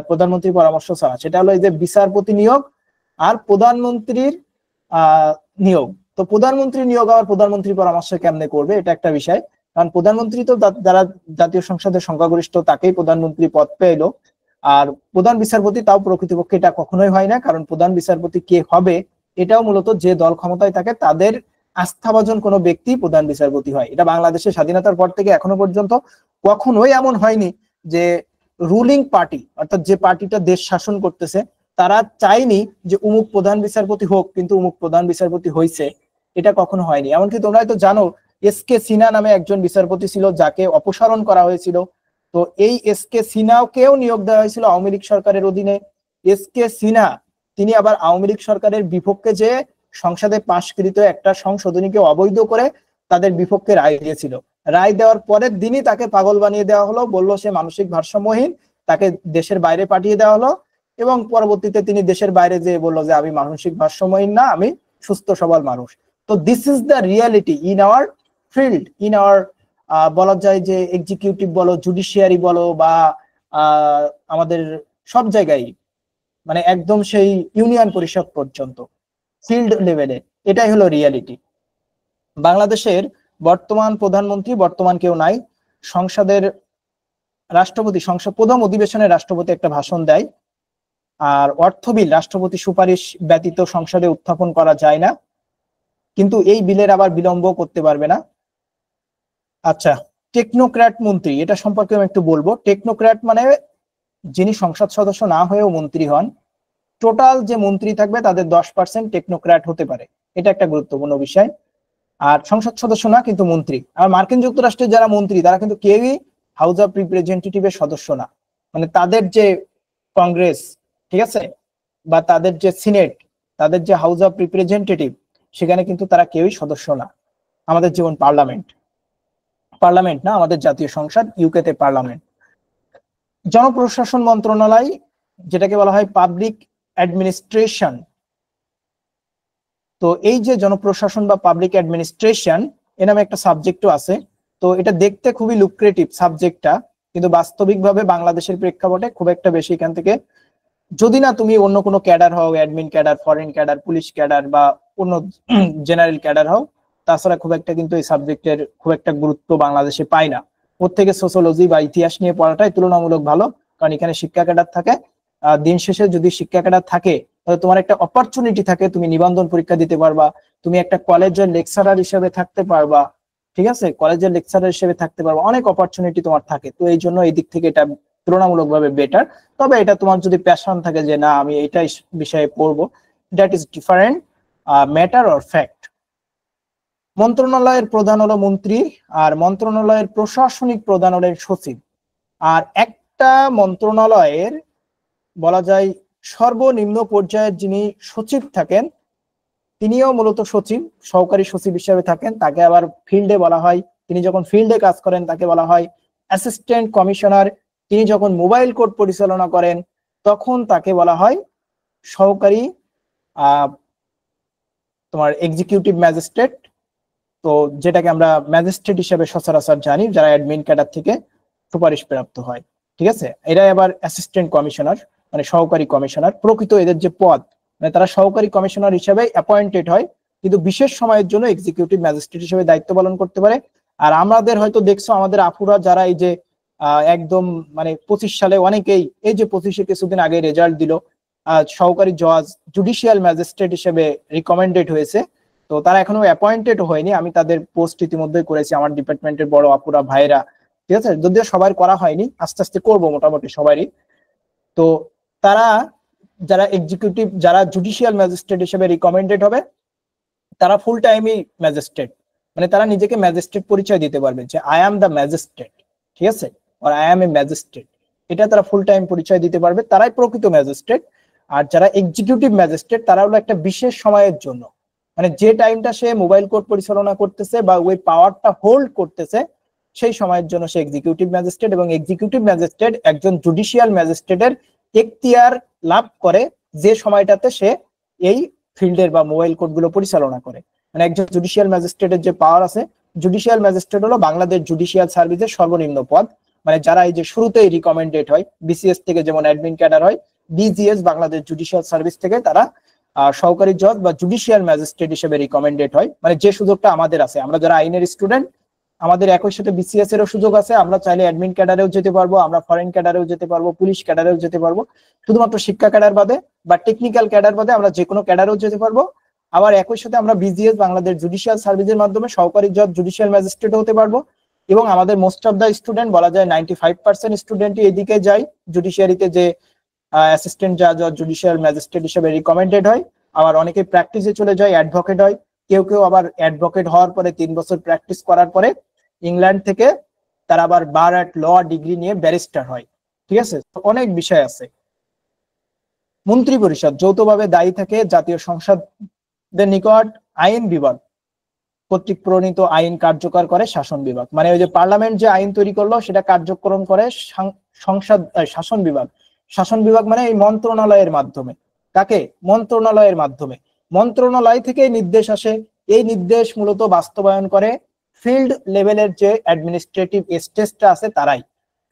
প্রধানমন্ত্রী পরামর্শ ছাড়া। সেটা হলো এই যে বিচারপতি নিয়োগ আর প্রধানমন্ত্রীর নিয়োগ। তো প্রধানমন্ত্রী নিয়োগ আবার প্রধানমন্ত্রী পরামর্শ কেমনে করবে, এটা একটা বিষয়। কারণ প্রধানমন্ত্রী তো যারা জাতীয় সংসদের সংখ্যাগরিষ্ঠ তাকেই প্রধানমন্ত্রী পদ পেলো। আর প্রধান বিচারপতি তাও প্রকৃতপক্ষে এটা কখনোই হয় না, কারণ প্রধান বিচারপতি কে হবে এটাও মূলত যে দল ক্ষমতায় থাকে তাদের আস্থাভাজন কোনো ব্যক্তি প্রধান বিচারপতি হয়। এটা বাংলাদেশের স্বাধীনতার পর থেকে এখনো পর্যন্ত কখনোই এমন হয়নি যে রুলিং পার্টি, অর্থাৎ যে পার্টিটা দেশ শাসন করতেছে, তারা চাইনি যে উমুক প্রধান বিচারপতি হোক কিন্তু উমুক প্রধান বিচারপতি হয়েছে, এটা কখনো হয়নি। এমনকি তোমরা হয়তো জানো এস.কে. সিনহা নামে একজন বিচারপতি ছিল যাকে অপসারণ করা হয়েছিল। তো এই এস.কে. সিনহাকেও নিয়োগ দেওয়া হয়েছিল আওয়ামী লীগ সরকারের অধীনে। এস.কে. সিনহা তিনি আবার আওয়ামী লীগ সরকারের বিপক্ষে যে সংসদে পাশকৃত একটা সংশোধনীকে অবৈধ করে তাদের বিপক্ষে রায় দিয়েছিল। রায় দেওয়ার পরের দিনই তাকে পাগল বানিয়ে দেওয়া হলো, বললো সে মানসিক ভারসাম্যহীন, তাকে দেশের বাইরে পাঠিয়ে দেওয়া হলো। এবং পরবর্তীতে তিনি দেশের বাইরে যেয়ে বললো যে আমি মানসিক ভারসাম্যহীন না, আমি সুস্থ সবল মানুষ। তো this is the reality in our field, in our বলা যায় যে এক্সিকিউটিভ বলো, জুডিশিয়ারি বলো, বা আমাদের সব জায়গায়, মানে একদম সেই ইউনিয়ন পরিষদ পর্যন্ত, ফিল্ড লেভেলে এটাই হলো রিয়ালিটি। বাংলাদেশের বর্তমান প্রধানমন্ত্রী বর্তমান কেউ নাই, সংসদের রাষ্ট্রপতি, সংসদ প্রথম অধিবেশনে রাষ্ট্রপতি একটা ভাষণ দেয়, আর অর্থ বিল রাষ্ট্রপতি সুপারিশ ব্যতীত সংসদে উত্থাপন করা যায় না, কিন্তু এই বিলের আবার বিলম্ব করতে পারবে না। আচ্ছা, টেকনোক্র্যাট মন্ত্রী, এটা সম্পর্কে আমি একটু বলবো। টেকনোক্র্যাট মানে যিনি সংসদ সদস্য না হয়েও মন্ত্রী হন। টোটাল যে মন্ত্রী থাকবে তাদের 10% টেকনোক্র্যাট হতে পারে, এটা একটা গুরুত্বপূর্ণ বিষয়। আর সংসদ সদস্য না, কিন্তু মন্ত্রী। আর মার্কিন যুক্তরাষ্ট্রের যারা মন্ত্রী তারা কিন্তু কেউই হাউস অফ রিপ্রেজেন্টেটিভের সদস্য না, মানে তাদের যে কংগ্রেস, ঠিক আছে, বা তাদের যে সিনেট, তাদের যে হাউস অফ রিপ্রেজেন্টেটিভ, সেখানে কিন্তু তারা কেউই সদস্য না। আমাদের যেমন পার্লামেন্ট, পার্লামেন্ট না, আমাদের জাতীয় সংসদ, ইউকেতে পার্লামেন্ট। জনপ্রশাসন মন্ত্রণালয়, যেটাকে বলা হয় পাবলিক অ্যাডমিনিস্ট্রেশন। তো এই যে জনপ্রশাসন বা পাবলিক অ্যাডমিনিস্ট্রেশন, এ নামে একটা সাবজেক্টও আছে। তো এটা দেখতে খুবই লুক্রেটিভ সাবজেক্টটা, কিন্তু বাস্তবিকভাবে বাংলাদেশের প্রেক্ষাপটে খুব একটা বেশি এখান থেকে, যদি না তুমি অন্য কোনো ক্যাডার হও, admin cadre, foreign cadre, police cadre, বা অন্য জেনারেল ক্যাডার হও, তাছাড়া খুব একটা কিন্তু এই সাবজেক্টের খুব একটা গুরুত্ব বাংলাদেশে পায় না। ওর থেকে সোশ্যোলজি বা ইতিহাস নিয়ে পড়াটাই তুলনামূলক ভালো, কারণ এখানে শিক্ষা ক্যাডার থাকে। দিন শেষে যদি শিক্ষা ক্যাডার থাকে, তাহলে তোমার একটা অপরচুনিটি থাকে, তুমি নিবন্ধন পরীক্ষা দিতে পারবা, তুমি একটা কলেজের লেকচারার হিসেবে থাকতে পারবা, ঠিক আছে, কলেজের লেকচারার হিসেবে থাকতে পারবা, অনেক অপরচুনিটি তোমার থাকে। তো এই জন্য এই দিক থেকে এটা তুলনামূলকভাবে বেটার। তবে এটা তোমার যদি প্যাশন থাকে যে না আমি এটাই বিষয়ে পড়বো, that is different matter or fact. মন্ত্রণালয়ের প্রধান হলো মন্ত্রী, আর মন্ত্রণালয়ের প্রশাসনিক প্রধান হলেন সচিব। আর একটা মন্ত্রণালয়ের বলা যায় সর্বনিম্ন পর্যায়ের যিনি সচিব থাকেন, তিনিও মূলত সচিব, সহকারী সচিব হিসেবে থাকেন। তাকে আবার ফিল্ডে বলা হয়, তিনি যখন ফিল্ডে কাজ করেন তাকে বলা হয় অ্যাসিস্ট্যান্ট কমিশনার। তিনি যখন মোবাইল কোর্ট পরিচালনা করেন তখন তাকে বলা হয় সহকারী তোমার এক্সিকিউটিভ ম্যাজিস্ট্রেট। তো যেটাকে আমরা ম্যাজিস্ট্রেট হিসেবে সচরাচর জানি, যারা অ্যাডমিন ক্যাডার থেকে সুপারিশ প্রাপ্ত হয়, ঠিক আছে। এরাই আবার অ্যাসিস্ট্যান্ট কমিশনার, মানে সহকারী কমিশনার। প্রকৃত এদের যে পদ, মানে তারা সহকারী কমিশনার হিসেবে অ্যাপয়েন্টেড হয়, কিন্তু বিশেষ সময়ের জন্য এক্সিকিউটিভ ম্যাজিস্ট্রেট হিসেবে দায়িত্ব পালন করতে পারে। আর আমাদের হয়তো দেখছো, আমাদের আপুরা যারা এই যে একদম মানে 25 সালে অনেকেই, এই যে 25-এ কিছুদিন আগে রেজাল্ট দিল, সহকারী জজ, জুডিশিয়াল ম্যাজিস্ট্রেট হিসেবে রিকমেন্ডেড হয়েছে। তো তারা এখনো অ্যাপয়েন্টেড হয়নি, আমি তাদের পোস্ট ইতিমধ্যে করেছি, আমার ডিপার্টমেন্টের বড় আপুরা ভাইরা, ঠিক আছে, যদিও সবার করা হয়নি, আস্তে আস্তে করবো মোটামুটি সবারই। তো তারা যারা এক্সিকিউটিভ, যারা জুডিশিয়াল ম্যাজিস্ট্রেট হিসেবে রিকমেন্ডেড হবে, তারা ফুল টাইমই ম্যাজিস্ট্রেট, মানে তারা নিজেকে ম্যাজিস্ট্রেট পরিচয় দিতে পারবে যে আই অ্যাম দ্য ম্যাজিস্ট্রেট, ঠিক আছে, আর আই অ্যাম এ ম্যাজিস্ট্রেট, এটা তারা ফুল টাইম পরিচয় দিতে পারবে, তারাই প্রকৃত ম্যাজিস্ট্রেট। আর যারা এক্সিকিউটিভ ম্যাজিস্ট্রেট তারা হলো একটা বিশেষ সময়ের জন্য, মানে যে টাইমটা সে মোবাইল কোর্ট পরিচালনা করতেছে বা ওই পাওয়ারটা হোল্ড করতেছে, সেই সময়ের জন্য সে এক্সিকিউটিভ ম্যাজিস্ট্রেট। এবং এক্সিকিউটিভ ম্যাজিস্ট্রেট একজন জুডিশিয়াল ম্যাজিস্ট্রেটের এখতিয়ার লাভ করে যে সময়টাতে সে এই ফিল্ডের বা মোবাইল কোর্ট গুলো পরিচালনা করে। মানে একজন জুডিশিয়াল ম্যাজিস্ট্রেটের যে পাওয়ার আছে, জুডিশিয়াল ম্যাজিস্ট্রেট হলো বাংলাদেশ জুডিশিয়াল সার্ভিসের সর্বনিম্ন পদ, মানে যারা এই যে শুরুতেই রিকমেন্ডেড হয়, বিসিএস থেকে যেমন অ্যাডমিন ক্যাডার হয়, বিজিএস বাংলাদেশ জুডিশিয়াল সার্ভিস থেকে তারা সহকারী জজ বা জুডিশিয়াল ম্যাজিস্ট্রেট হিসেবে রিকমেন্ডেড হয়। মানে যে সুযোগটা আমাদের আছে, আমরা যারা আইনের স্টুডেন্ট, আমাদের একই সাথে বিসিএস এরও সুযোগ আছে, আমরা চাইলে অ্যাডমিন ক্যাডারেও যেতে পারবো, আমরা ফরেন ক্যাডারেও যেতে পারবো, পুলিশ ক্যাডারেও যেতে পারবো, শুধুমাত্র শিক্ষা ক্যাডার বাদে বা টেকনিক্যাল ক্যাডার বাদে আমরা যে কোনো ক্যাডারেও যেতে পারবো। আবার একই সাথে আমরা বিজিএস বাংলাদেশ জুডিশিয়াল সার্ভিসের মাধ্যমে সহকারী জজ, জুডিশিয়াল ম্যাজিস্ট্রেট হতে পারবো। এবং আমাদের মোস্ট অফ দ্য স্টুডেন্ট, বলা যায় 95% স্টুডেন্টই এদিকে যায়, জুডিশিয়ারিতে যে অ্যাসিস্ট্যান্ট জাজ আর জুডিশিয়াল ম্যাজিস্ট্রেট হিসেবে রিকমেন্ডেড হয়। আবার অনেকে প্র্যাকটিসে চলে যায়, অ্যাডভোকেট হয়, কেউ কেউ আবার অ্যাডভোকেট হওয়ার পরে 3 বছর প্র্যাকটিস করার পরে ইংল্যান্ড থেকে তারা আবার বার অ্যাট ল ডিগ্রি নিয়ে ব্যারিস্টার হয়, ঠিক আছে। অনেক বিষয় আছে। মন্ত্রী পরিষদ যৌথভাবে দায়ী থাকে জাতীয় সংসদের নিকট আইন বিভাগ কর্তৃক প্রণীত আইন কার্যকর করে শাসন বিভাগ। মানে ওই যে পার্লামেন্ট যে আইন তৈরি করলো সেটা কার্যক্রম করে সংসদ, শাসন বিভাগ। শাসন বিভাগ মানে এই মন্ত্রণালয়ের মাধ্যমে। কাকে? মন্ত্রণালয়ের মাধ্যমে। মন্ত্রণালয় থেকে নির্দেশ আসে, এই নির্দেশ মূলত বাস্তবায়ন করে ফিল্ড লেভেলের যে অ্যাডমিনিস্ট্রেটিভ স্টেজটা আছে তারাই।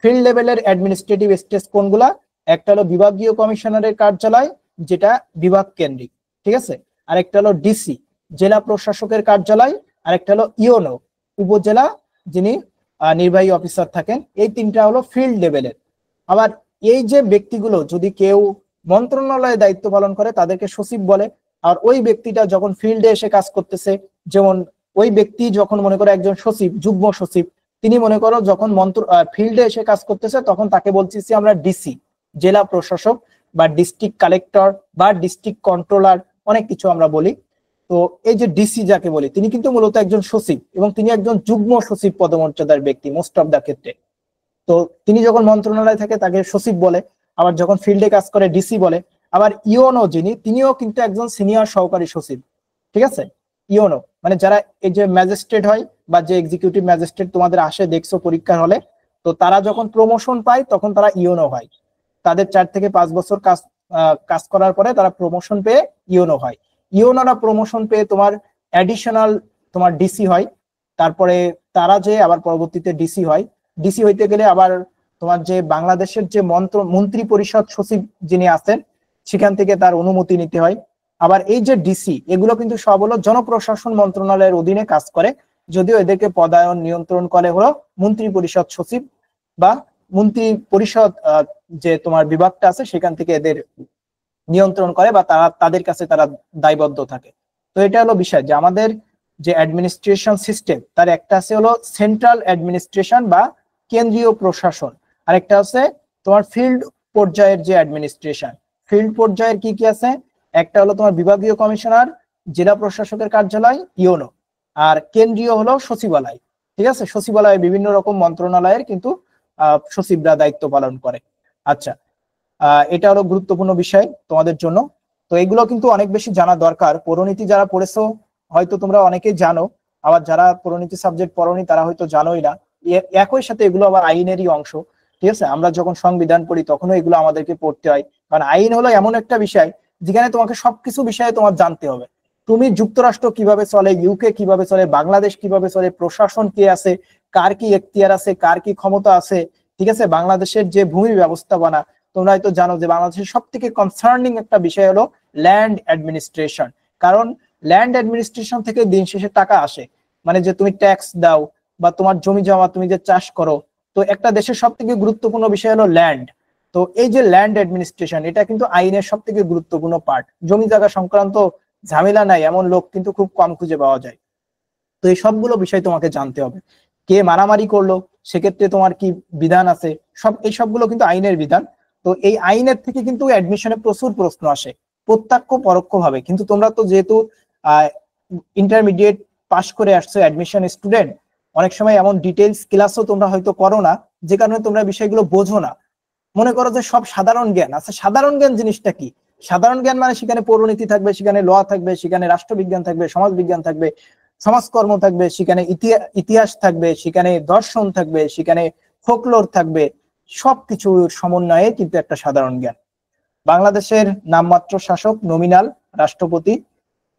ফিল্ড লেভেলের অ্যাডমিনিস্ট্রেটিভ স্টেজ কোনগুলা? একটা হলো বিভাগীয় কমিশনারের কার্যালয়, যেটা বিভাগ কেন্দ্রিক, ঠিক আছে। আর একটা হলো ডিসি, জেলা প্রশাসকের কার্যালয়। আর একটা হলো ইওনো, উপজেলা যিনি নির্বাহী অফিসার থাকেন। এই তিনটা হলো ফিল্ড লেভেলের। আবার এই যে ব্যক্তিগুলো যদি কেউ মন্ত্রণালয়ে দায়িত্ব পালন করে তাদেরকে সচিব বলে। আর ওই ব্যক্তিটা যখন ফিল্ডে এসে কাজ করতেছে, যেমন ওই ব্যক্তি যখন মনে করে একজন সচিব, যুগ্ম সচিব, তিনি মনে করো যখন ফিল্ডে এসে কাজ করতেছে তখন তাকে বলতেছি আমরা ডিসি, জেলা প্রশাসক বা ডিস্ট্রিক্ট কালেক্টর বা ডিস্ট্রিক্ট কন্ট্রোলার, অনেক কিছু আমরা বলি। তো এই যে ডিসি যাকে বলি তিনি কিন্তু মূলত একজন সচিব এবং তিনি একজন যুগ্ম সচিব পদমর্যাদার ব্যক্তি মোস্ট অফ দা ক্ষেত্রে। তো তিনি যখন মন্ত্রণালয় থাকে তাকে সচিব বলে, আবার যখন ফিল্ডে কাজ করে ডিসি বলে। আবার ইওনো যিনি, তিনিও কিন্তু একজন সিনিয়র সহকারী সচিব, ঠিক আছে। ইওনো মানে যারা এই যে ম্যাজিস্ট্রেট হয় বা যে এক্সিকিউটিভ ম্যাজিস্ট্রেট তোমাদের আসে দেখছো পরীক্ষার হলে, তো তারা যখন প্রমোশন পায় তখন তারা ইওনো হয়। তাদের 4 থেকে 5 বছর কাজ করার পরে তারা প্রমোশন পেয়ে ইওনো হয়। ইওনোরা প্রমোশন পেয়ে তোমার অ্যাডিশনাল তোমার ডিসি হয়। তারপরে তারা যে আবার পরবর্তীতে ডিসি হয়। ডিসি হইতে গেলে আবার তোমার যে বাংলাদেশের যে মন্ত্রী পরিষদ সচিব যিনি আছেন সেখান থেকে তার অনুমতি নিতে হয়। আবার এই যে ডিসি, এগুলো কিন্তু সব হলো জনপ্রশাসন মন্ত্রণালয়ের অধীনে কাজ করে, যদিও এদেরকে পদায়ন নিয়ন্ত্রণ করে হলো মন্ত্রী পরিষদ সচিব বা মন্ত্রী পরিষদ যে তোমার বিভাগটা আছে সেখান থেকে এদের নিয়ন্ত্রণ করে বা তাদের কাছে তারা দায়বদ্ধ থাকে। তো এটা হলো বিষয় যে আমাদের যে অ্যাডমিনিস্ট্রেশন সিস্টেম তার একটা আছে হলো সেন্ট্রাল অ্যাডমিনিস্ট্রেশন বা কেন্দ্রীয় প্রশাসন, আর একটা আছে তোমার ফিল্ড পর্যায়ের যে অ্যাডমিনিস্ট্রেশন। ফিল্ড পর্যায়ের কি কি আছে? একটা হলো তোমার বিভাগীয় কমিশনার, জেলা প্রশাসকের কার্যালয়, ইওনো। আর কেন্দ্রীয় হলো সচিবালয়, ঠিক আছে। সচিবালয়ে বিভিন্ন রকম মন্ত্রণালয়ের কিন্তু সচিবরা দায়িত্ব পালন করে। আচ্ছা, এটা হলো গুরুত্বপূর্ণ বিষয় তোমাদের জন্য। তো এগুলো কিন্তু অনেক বেশি জানা দরকার। পৌরনীতি যারা পড়েছো হয়তো তোমরা অনেকেই জানো, আবার যারা পৌরনীতি সাবজেক্ট পড়োনি তারা হয়তো জানোই না। একই সাথে এগুলো আবার আইনেরই অংশ, ঠিক আছে। আমরা যখন সংবিধান পড়ি তখনও এগুলো আমাদেরকে পড়তে হয়, কারণ আইন হলো এমন একটা বিষয় যেখানে তোমাকে সবকিছু বিষয়ে তোমার জানতে হবে। তুমি যুক্তরাষ্ট্র কিভাবে চলে, ইউকে কিভাবে চলে, বাংলাদেশ কিভাবে চলে, প্রশাসন কে আছে, কার কি এখতিয়ার আছে, কার কি ক্ষমতা আছে, ঠিক আছে। বাংলাদেশের যে ভূমি ব্যবস্থাপনা, তোমরা হয়তো জানো যে বাংলাদেশের সব থেকে কনসার্নিং একটা বিষয় হলো ল্যান্ড অ্যাডমিনিস্ট্রেশন। কারণ ল্যান্ড অ্যাডমিনিস্ট্রেশন থেকে দিন শেষে টাকা আসে, মানে যে তুমি ট্যাক্স দাও বা তোমার জমি জমা, তুমি যে চাষ করো। তো একটা দেশের সব থেকে গুরুত্বপূর্ণ বিষয় হলো ল্যান্ড। তো এই যে ল্যান্ড অ্যাডমিনিস্ট্রেশন, এটা কিন্তু আইনের সব থেকে গুরুত্বপূর্ণ পার্ট। জমি জায়গা সংক্রান্ত ঝামেলা নাই এমন লোক কিন্তু খুব কম খুঁজে পাওয়া যায়। তো এই সবগুলো বিষয় তোমাকে জানতে হবে। কে মারামারি করলো সেক্ষেত্রে তোমার কি বিধান আছে, এই সবগুলো কিন্তু আইনের বিধান। তো এই আইনের থেকে কিন্তু অ্যাডমিশনে প্রচুর প্রশ্ন আসে, প্রত্যক্ষ পরোক্ষ ভাবে। কিন্তু তোমরা তো যেহেতু ইন্টারমিডিয়েট পাস করে আসছো, অ্যাডমিশন স্টুডেন্ট, অনেক সময় এমন ডিটেলস ক্লাসও তোমরা হয়তো করো না, যে কারণে তোমরা বিষয়গুলো বোঝো না। মনে করো যে সব সাধারণ জ্ঞান। আচ্ছা, সাধারণ জ্ঞান জিনিসটা কি? সাধারণ জ্ঞান মানে সেখানে পৌরনীতি থাকবে, সেখানে ল থাকবে, সেখানে রাষ্ট্রবিজ্ঞান থাকবে, সমাজ বিজ্ঞান থাকবে, সমাজকর্ম থাকবে, সেখানে ইতিহাস থাকবে, সেখানে দর্শন থাকবে, সেখানে ফোকলোর থাকবে। সবকিছুর সমন্বয়ে কিন্তু একটা সাধারণ জ্ঞান। বাংলাদেশের নামমাত্র শাসক নমিনাল রাষ্ট্রপতি,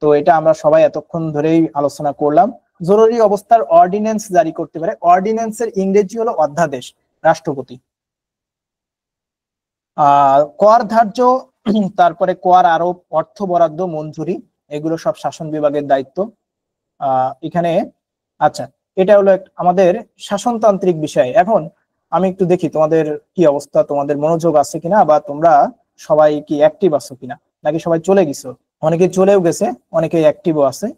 তো এটা আমরা সবাই এতক্ষণ ধরেই আলোচনা করলাম। জরুরি অবস্থার অর্ডিন্যান্স জারি করতে পারে, অর্ডিন্যান্সের ইংরেজি হলো অধ্যাদেশ, রাষ্ট্রপতি। কর ধার্য, তারপরে কর আরোপ, অর্থ বরাদ্দ, মঞ্জুরি, এগুলো সব শাসন বিভাগের দায়িত্ব এখানে। আচ্ছা, এটা হলো আমাদের শাসনতান্ত্রিক বিষয়। এখন আমি একটু দেখি তোমাদের কি অবস্থা, তোমাদের মনোযোগ আছে কিনা, বা তোমরা সবাই কি অ্যাক্টিভ আছো কিনা, নাকি সবাই চলে গেছো। অনেকে চলেও গেছে, অনেকে অ্যাক্টিভও আছে।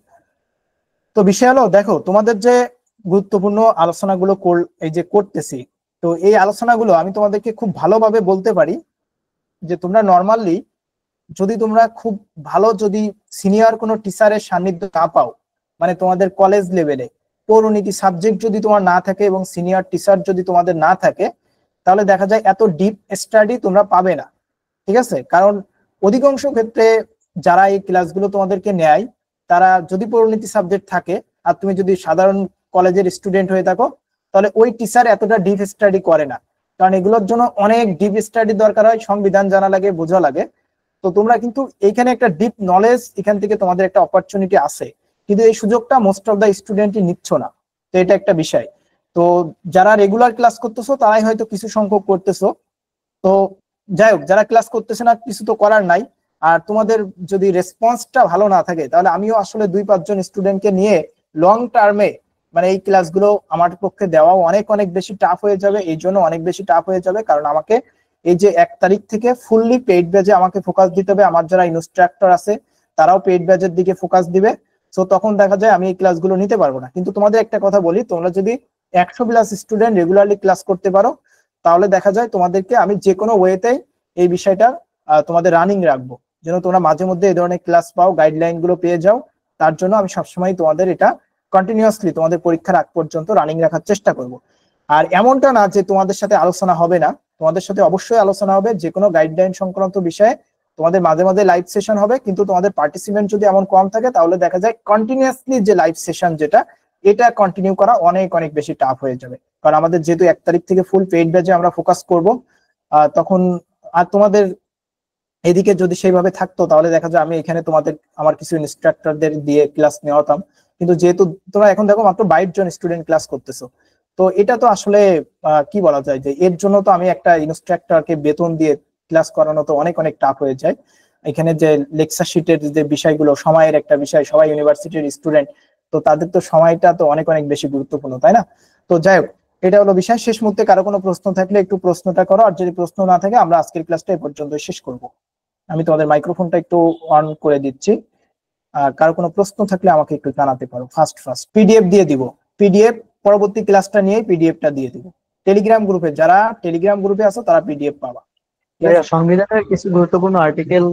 তো বিষয় হলো, দেখো তোমাদের যে গুরুত্বপূর্ণ আলোচনাগুলো এই যে করতেছি, তো এই আলোচনাগুলো আমি তোমাদেরকে খুব ভালোভাবে বলতে পারি যে তোমরা নর্মালি যদি তোমরা খুব ভালো যদি সিনিয়র কোনো টিচারের সান্নিধ্য না পাও, মানে তোমাদের কলেজ লেভেলে পৌরনীতি সাবজেক্ট যদি তোমার না থাকে এবং সিনিয়র টিচার যদি তোমাদের না থাকে, তাহলে দেখা যায় এত ডিপ স্টাডি তোমরা পাবে না, ঠিক আছে। কারণ অধিকাংশ ক্ষেত্রে যারা এই ক্লাসগুলো তোমাদেরকে নেয় তারা যদি পৌরনীতি সাবজেক্ট থাকে আর তুমি যদি সাধারণ কলেজের স্টুডেন্ট হয়ে থাকো, তাহলে ওই টিচার এতটা ডিপ স্টাডি করে না। কারণ এগুলোর জন্য অনেক ডিপ স্টাডি দরকার হয়, সংবিধান জানা লাগে, বোঝা লাগে। তো তোমরা কিন্তু এইখানে একটা ডিপ নলেজ, এখান থেকে তোমাদের একটা অপরচুনিটি আছে, কিন্তু এই সুযোগটা মোস্ট অফ দা স্টুডেন্টই নিচ্ছ না। তো এটা একটা বিষয়। তো যারা রেগুলার ক্লাস করতেছো তারাই হয়তো কিছু সংখ্যক করতেছো। তো যাই হোক, যারা ক্লাস করতেছে না কিছু তো করার নাই। আর তোমাদের যদি রেসপন্সটা ভালো না থাকে, তাহলে আমিও আসলে 2-5 জন স্টুডেন্টকে নিয়ে লং টার্মে মানে এই ক্লাসগুলো আমার পক্ষে দেওয়াও অনেক অনেক বেশি টাফ হয়ে যাবে। এই জন্য অনেক বেশি টাফ হয়ে যাবে, কারণ আমাকে এই যে 1 তারিখ থেকে ফুললি পেইড ব্যাচে আমাকে ফোকাস দিতে হবে। আমার যারা ইনস্ট্রাক্টর আছে তারাও পেইড ব্যাচের দিকে ফোকাস দিবে। সো তখন দেখা যায় আমি এই ক্লাসগুলো নিতে পারবো না। কিন্তু তোমাদের একটা কথা বলি, তোমরা যদি 100+ স্টুডেন্ট রেগুলারলি ক্লাস করতে পারো, তাহলে দেখা যায় তোমাদেরকে আমি যে কোনো ওয়েতে এই বিষয়টা তোমাদের রানিং রাখবো, যেন তোমরা মাঝে মধ্যে এই ধরনের ক্লাস পাও, গাইডলাইন গুলো পেয়ে যাও। তার জন্য আমি সবসময় তোমাদের এটা কন্টিনিউয়াসলি তোমাদের পরীক্ষার আগ পর্যন্ত রানিং রাখার চেষ্টা করব। আর এমনটা না যে তোমাদের সাথে আলোচনা হবে না, তোমাদের সাথে অবশ্যই আলোচনা হবে যে কোনো গাইডলাইন সংক্রান্ত বিষয়ে। তোমাদের মাঝে মাঝে লাইভ সেশন হবে, কিন্তু তোমাদের পার্টিসিপেন্ট যদি এমন কম থাকে তাহলে দেখা যায় কন্টিনিউয়াসলি যে লাইভ সেশন যেটা, এটা কন্টিনিউ করা অনেক অনেক বেশি টাফ হয়ে যাবে। কারণ আমাদের যেহেতু 1 তারিখ থেকে ফুল পেইড ব্যাচে আমরা ফোকাস করব, তখন আর তোমাদের এদিকে যদি সেইভাবে থাকতো তাহলে দেখা যায় আমি এখানে তোমাদের আমার কিছু ইনস্ট্রাক্টরদের দিয়ে ক্লাস নেওয়াতাম। কিন্তু যেহেতু তোমরা এখন দেখো মাত্র 22 জন স্টুডেন্ট ক্লাস করতেছো, তো এটা তো আসলে কি বলা যায় যে এর জন্য তো আমি একটা ইনস্ট্রাক্টরকে বেতন দিয়ে ক্লাস করানো তো অনেক অনেক টাফ হয়ে যায়। এখানে যে লেকচার শিটের যে বিষয়গুলো, সময়ের একটা বিষয়, সবাই ইউনিভার্সিটির স্টুডেন্ট, তো তাদের তো সময়টা তো অনেক অনেক বেশি গুরুত্বপূর্ণ, তাই না? তো যাই হোক, এটা হলো বিষয়। শেষ মুহূর্তে কারো কোনো প্রশ্ন থাকলে একটু প্রশ্নটা করো, আর যদি প্রশ্ন না থাকে আমরা আজকের ক্লাসটা এই পর্যন্ত শেষ করব। আমি তোমাদের মাইক্রোফোনটা একটু অন করে দিচ্ছি। কারো কোনো প্রশ্ন থাকলে আমাকে একটু জানাতে পারো। ফার্স্ট পিডিএফ দিয়ে দিব, পিডিএফ পরবর্তী ক্লাসটা নিয়ে পিডিএফটা দিয়ে দিব। টেলিগ্রাম গ্রুপে, যারা টেলিগ্রাম গ্রুপে আছো তারা পিডিএফ পাবা। সংবিধানের কিছু গুরুত্বপূর্ণ আর্টিকেল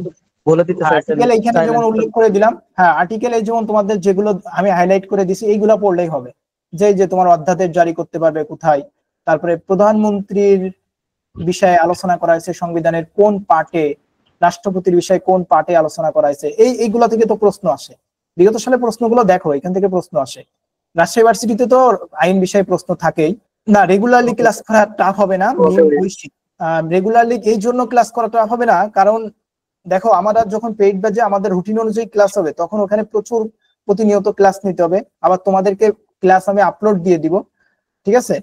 বলে দিতে চাইছেন? আর্টিকেল এইখানে যেমন উল্লেখ করে দিলাম, হ্যাঁ আর্টিকেল এই যেমন তোমাদের যেগুলো আমি হাইলাইট করে দিছি এইগুলা পড়লেই হবে। যে তোমার অধ্যাদেশ জারি করতে পারবে কোথায়, তারপরে প্রধানমন্ত্রীর বিষয়ে আলোচনা করা হয়েছে সংবিধানের কোন পার্টে, রাষ্ট্রপতির বিষয়ে কোন পার্টে আলোচনা করা হয়েছে, এইগুলা থেকে তো প্রশ্ন আসে। বিগত সালে প্রশ্নগুলো দেখো, এখান থেকে প্রশ্ন আসে। রাজশাহী ইউনিভার্সিটিতে তো আইন বিষয়ে প্রশ্ন থাকেই। না, রেগুলারলি ক্লাস করা টাফ হবে না, রেগুলারলি এই জন্য ক্লাস করা টাফ হবে না কারণ দেখো আমরা যখন পেইড ব্যাচে আমাদের রুটিন অনুযায়ী ক্লাস হবে, তখন ওখানে প্রচুর প্রতিনিয়ত ক্লাস নিতে হবে। আবার তোমাদেরকে ক্লাস আমি আপলোড দিয়ে দিব, ঠিক আছে?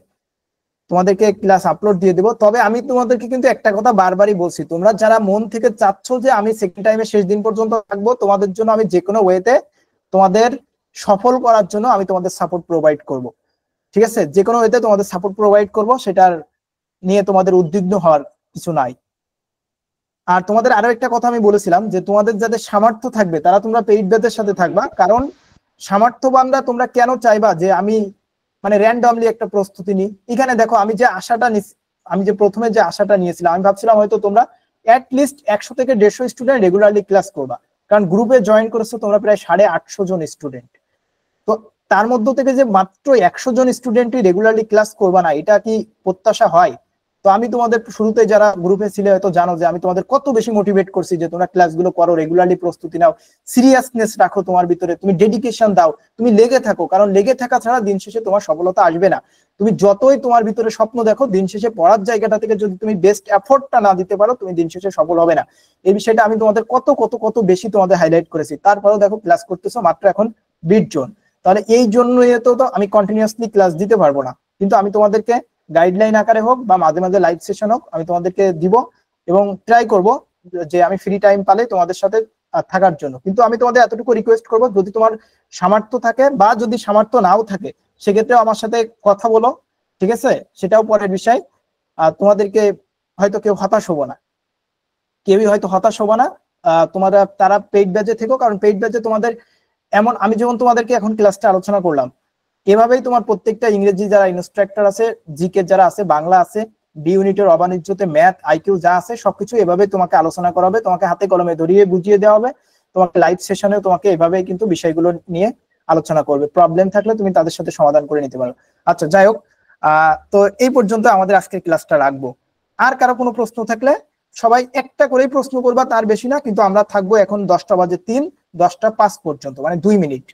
তোমাদেরকে ক্লাস আপলোড দিয়ে দিব। তবে আমি তোমাদেরকে কিন্তু একটা কথা বারবারই বলছি, তোমরা যারা মন থেকে চাচ্ছ যে আমি সেকেন্ড টাইমে শেষ দিন পর্যন্ত থাকবো, তোমাদের জন্য আমি যে কোনো ওয়েতে তোমাদের সফল করার জন্য আমি তোমাদের সাপোর্ট প্রোভাইড করব, ঠিক আছে? যে কোনো ওয়েতে তোমাদের সাপোর্ট প্রোভাইড করব, সেটার নিয়ে তোমাদের উদ্বিগ্ন হওয়ার কিছু নাই। আর তোমাদের আরো একটা কথা আমি বলেছিলাম যে তোমাদের যাদের সামর্থ্য থাকবে তারা তোমরা পেইড ব্যাচের সাথে থাকবা, কারণ সামর্থ্যবানরা তোমরা কেন চাইবা যে আমি মানে র্যান্ডমলি একটা প্রস্তুতি নিই? এখানে দেখো আমি যে প্রথমে যে আশাটা নিয়েছিলাম, আমি ভাবছিলাম হয়তো তোমরা অ্যাটলিস্ট 100 থেকে 150 স্টুডেন্ট রেগুলারলি ক্লাস করবা, কারণ গ্রুপে জয়েন করেছো তোমরা প্রায় 850 জন স্টুডেন্ট। তো তার মধ্য থেকে যে মাত্র 100 জন স্টুডেন্টই রেগুলারলি ক্লাস করবা না, এটা কি প্রত্যাশা হয়? তো আমি তোমাদের শুরুতে যারা গ্রুপে ছিলে হয়তো জানো যে আমি তোমাদের কত বেশি মোটিভেট করছি যে তোমরা ক্লাসগুলো করো, রেগুলারলি প্রস্তুতি নাও, সিরিয়াসনেস রাখো তোমার ভিতরে, তুমি ডেডিকেশন দাও, তুমি লেগে থাকো, কারণ লেগে থাকা ছাড়া দিন শেষে তোমার সফলতা আসবে না। তুমি যতই তোমার ভিতরে স্বপ্ন দেখো, দিন শেষে পড়ার জায়গাটা থেকে যদি তুমি বেস্ট এফোর্টটা না দিতে পারো, তুমি দিন শেষে সফল হবে না। এই বিষয়টা আমি তোমাদের কত কত কত বেশি তোমাদের হাইলাইট করেছি, তারপরেও দেখো ক্লাস করতেছো মাত্র এখন 20 জন। তাহলে এই জন্য তো আমি কন্টিনিউয়াসলি ক্লাস দিতে পারবো না, কিন্তু আমি তোমাদেরকে গাইডলাইন আকারে হোক বা মাঝে মাঝে লাইভ সেশন হোক আমি তোমাদেরকে দিব, এবং ট্রাই করব যে আমি ফ্রি টাইম পালে তোমাদের সাথে থাকার জন্য। কিন্তু আমি তোমাদের এতটুকু রিকোয়েস্ট করব, যদি তোমার সামর্থ্য থাকে বা যদি সামর্থ্য নাও থাকে, সেক্ষেত্রে আমার সাথে কথা বলো, ঠিক আছে? সেটাও পরের বিষয়। তোমাদেরকে হয়তো কেউ হতাশ হবো না, কেউই হয়তো হতাশ হবো না। তোমরা তারা পেইড ব্যাচে থেকো, কারণ পেইড ব্যাচে তোমাদের এমন, আমি যেমন তোমাদেরকে এখন ক্লাসটা আলোচনা করলাম, এভাবেই তোমার প্রত্যেকটা ইংরেজি যারা ইনস্ট্রাক্টর আছে, জিকে যারা আছে, বাংলা আছে, ডি ইউনিটের অবাণিজ্যতে ম্যাথ আইকিউ যা আছে সবকিছু এভাবে তোমাকে আলোচনা করা হবে, তোমাকে হাতে কলমে ধরিয়ে বুঝিয়ে দেওয়া হবে। তোমাকে লাইভ সেশনেও তোমাকে এভাবেই কিন্তু বিষয়গুলো নিয়ে আলোচনা করবে। প্রবলেম থাকলে তুমি তাদের সাথে সমাধান করে নিতে পারো। আচ্ছা, যাই হোক, তো এই পর্যন্ত আমাদের আজকের ক্লাসটা রাখবো। আর কারো কোনো প্রশ্ন থাকলে সবাই একটা করেই প্রশ্ন করবা, তার বেশি না, কিন্তু আমরা থাকবো এখন 10টা বাজে 3, 10টা 5 পর্যন্ত, মানে 2 মিনিট।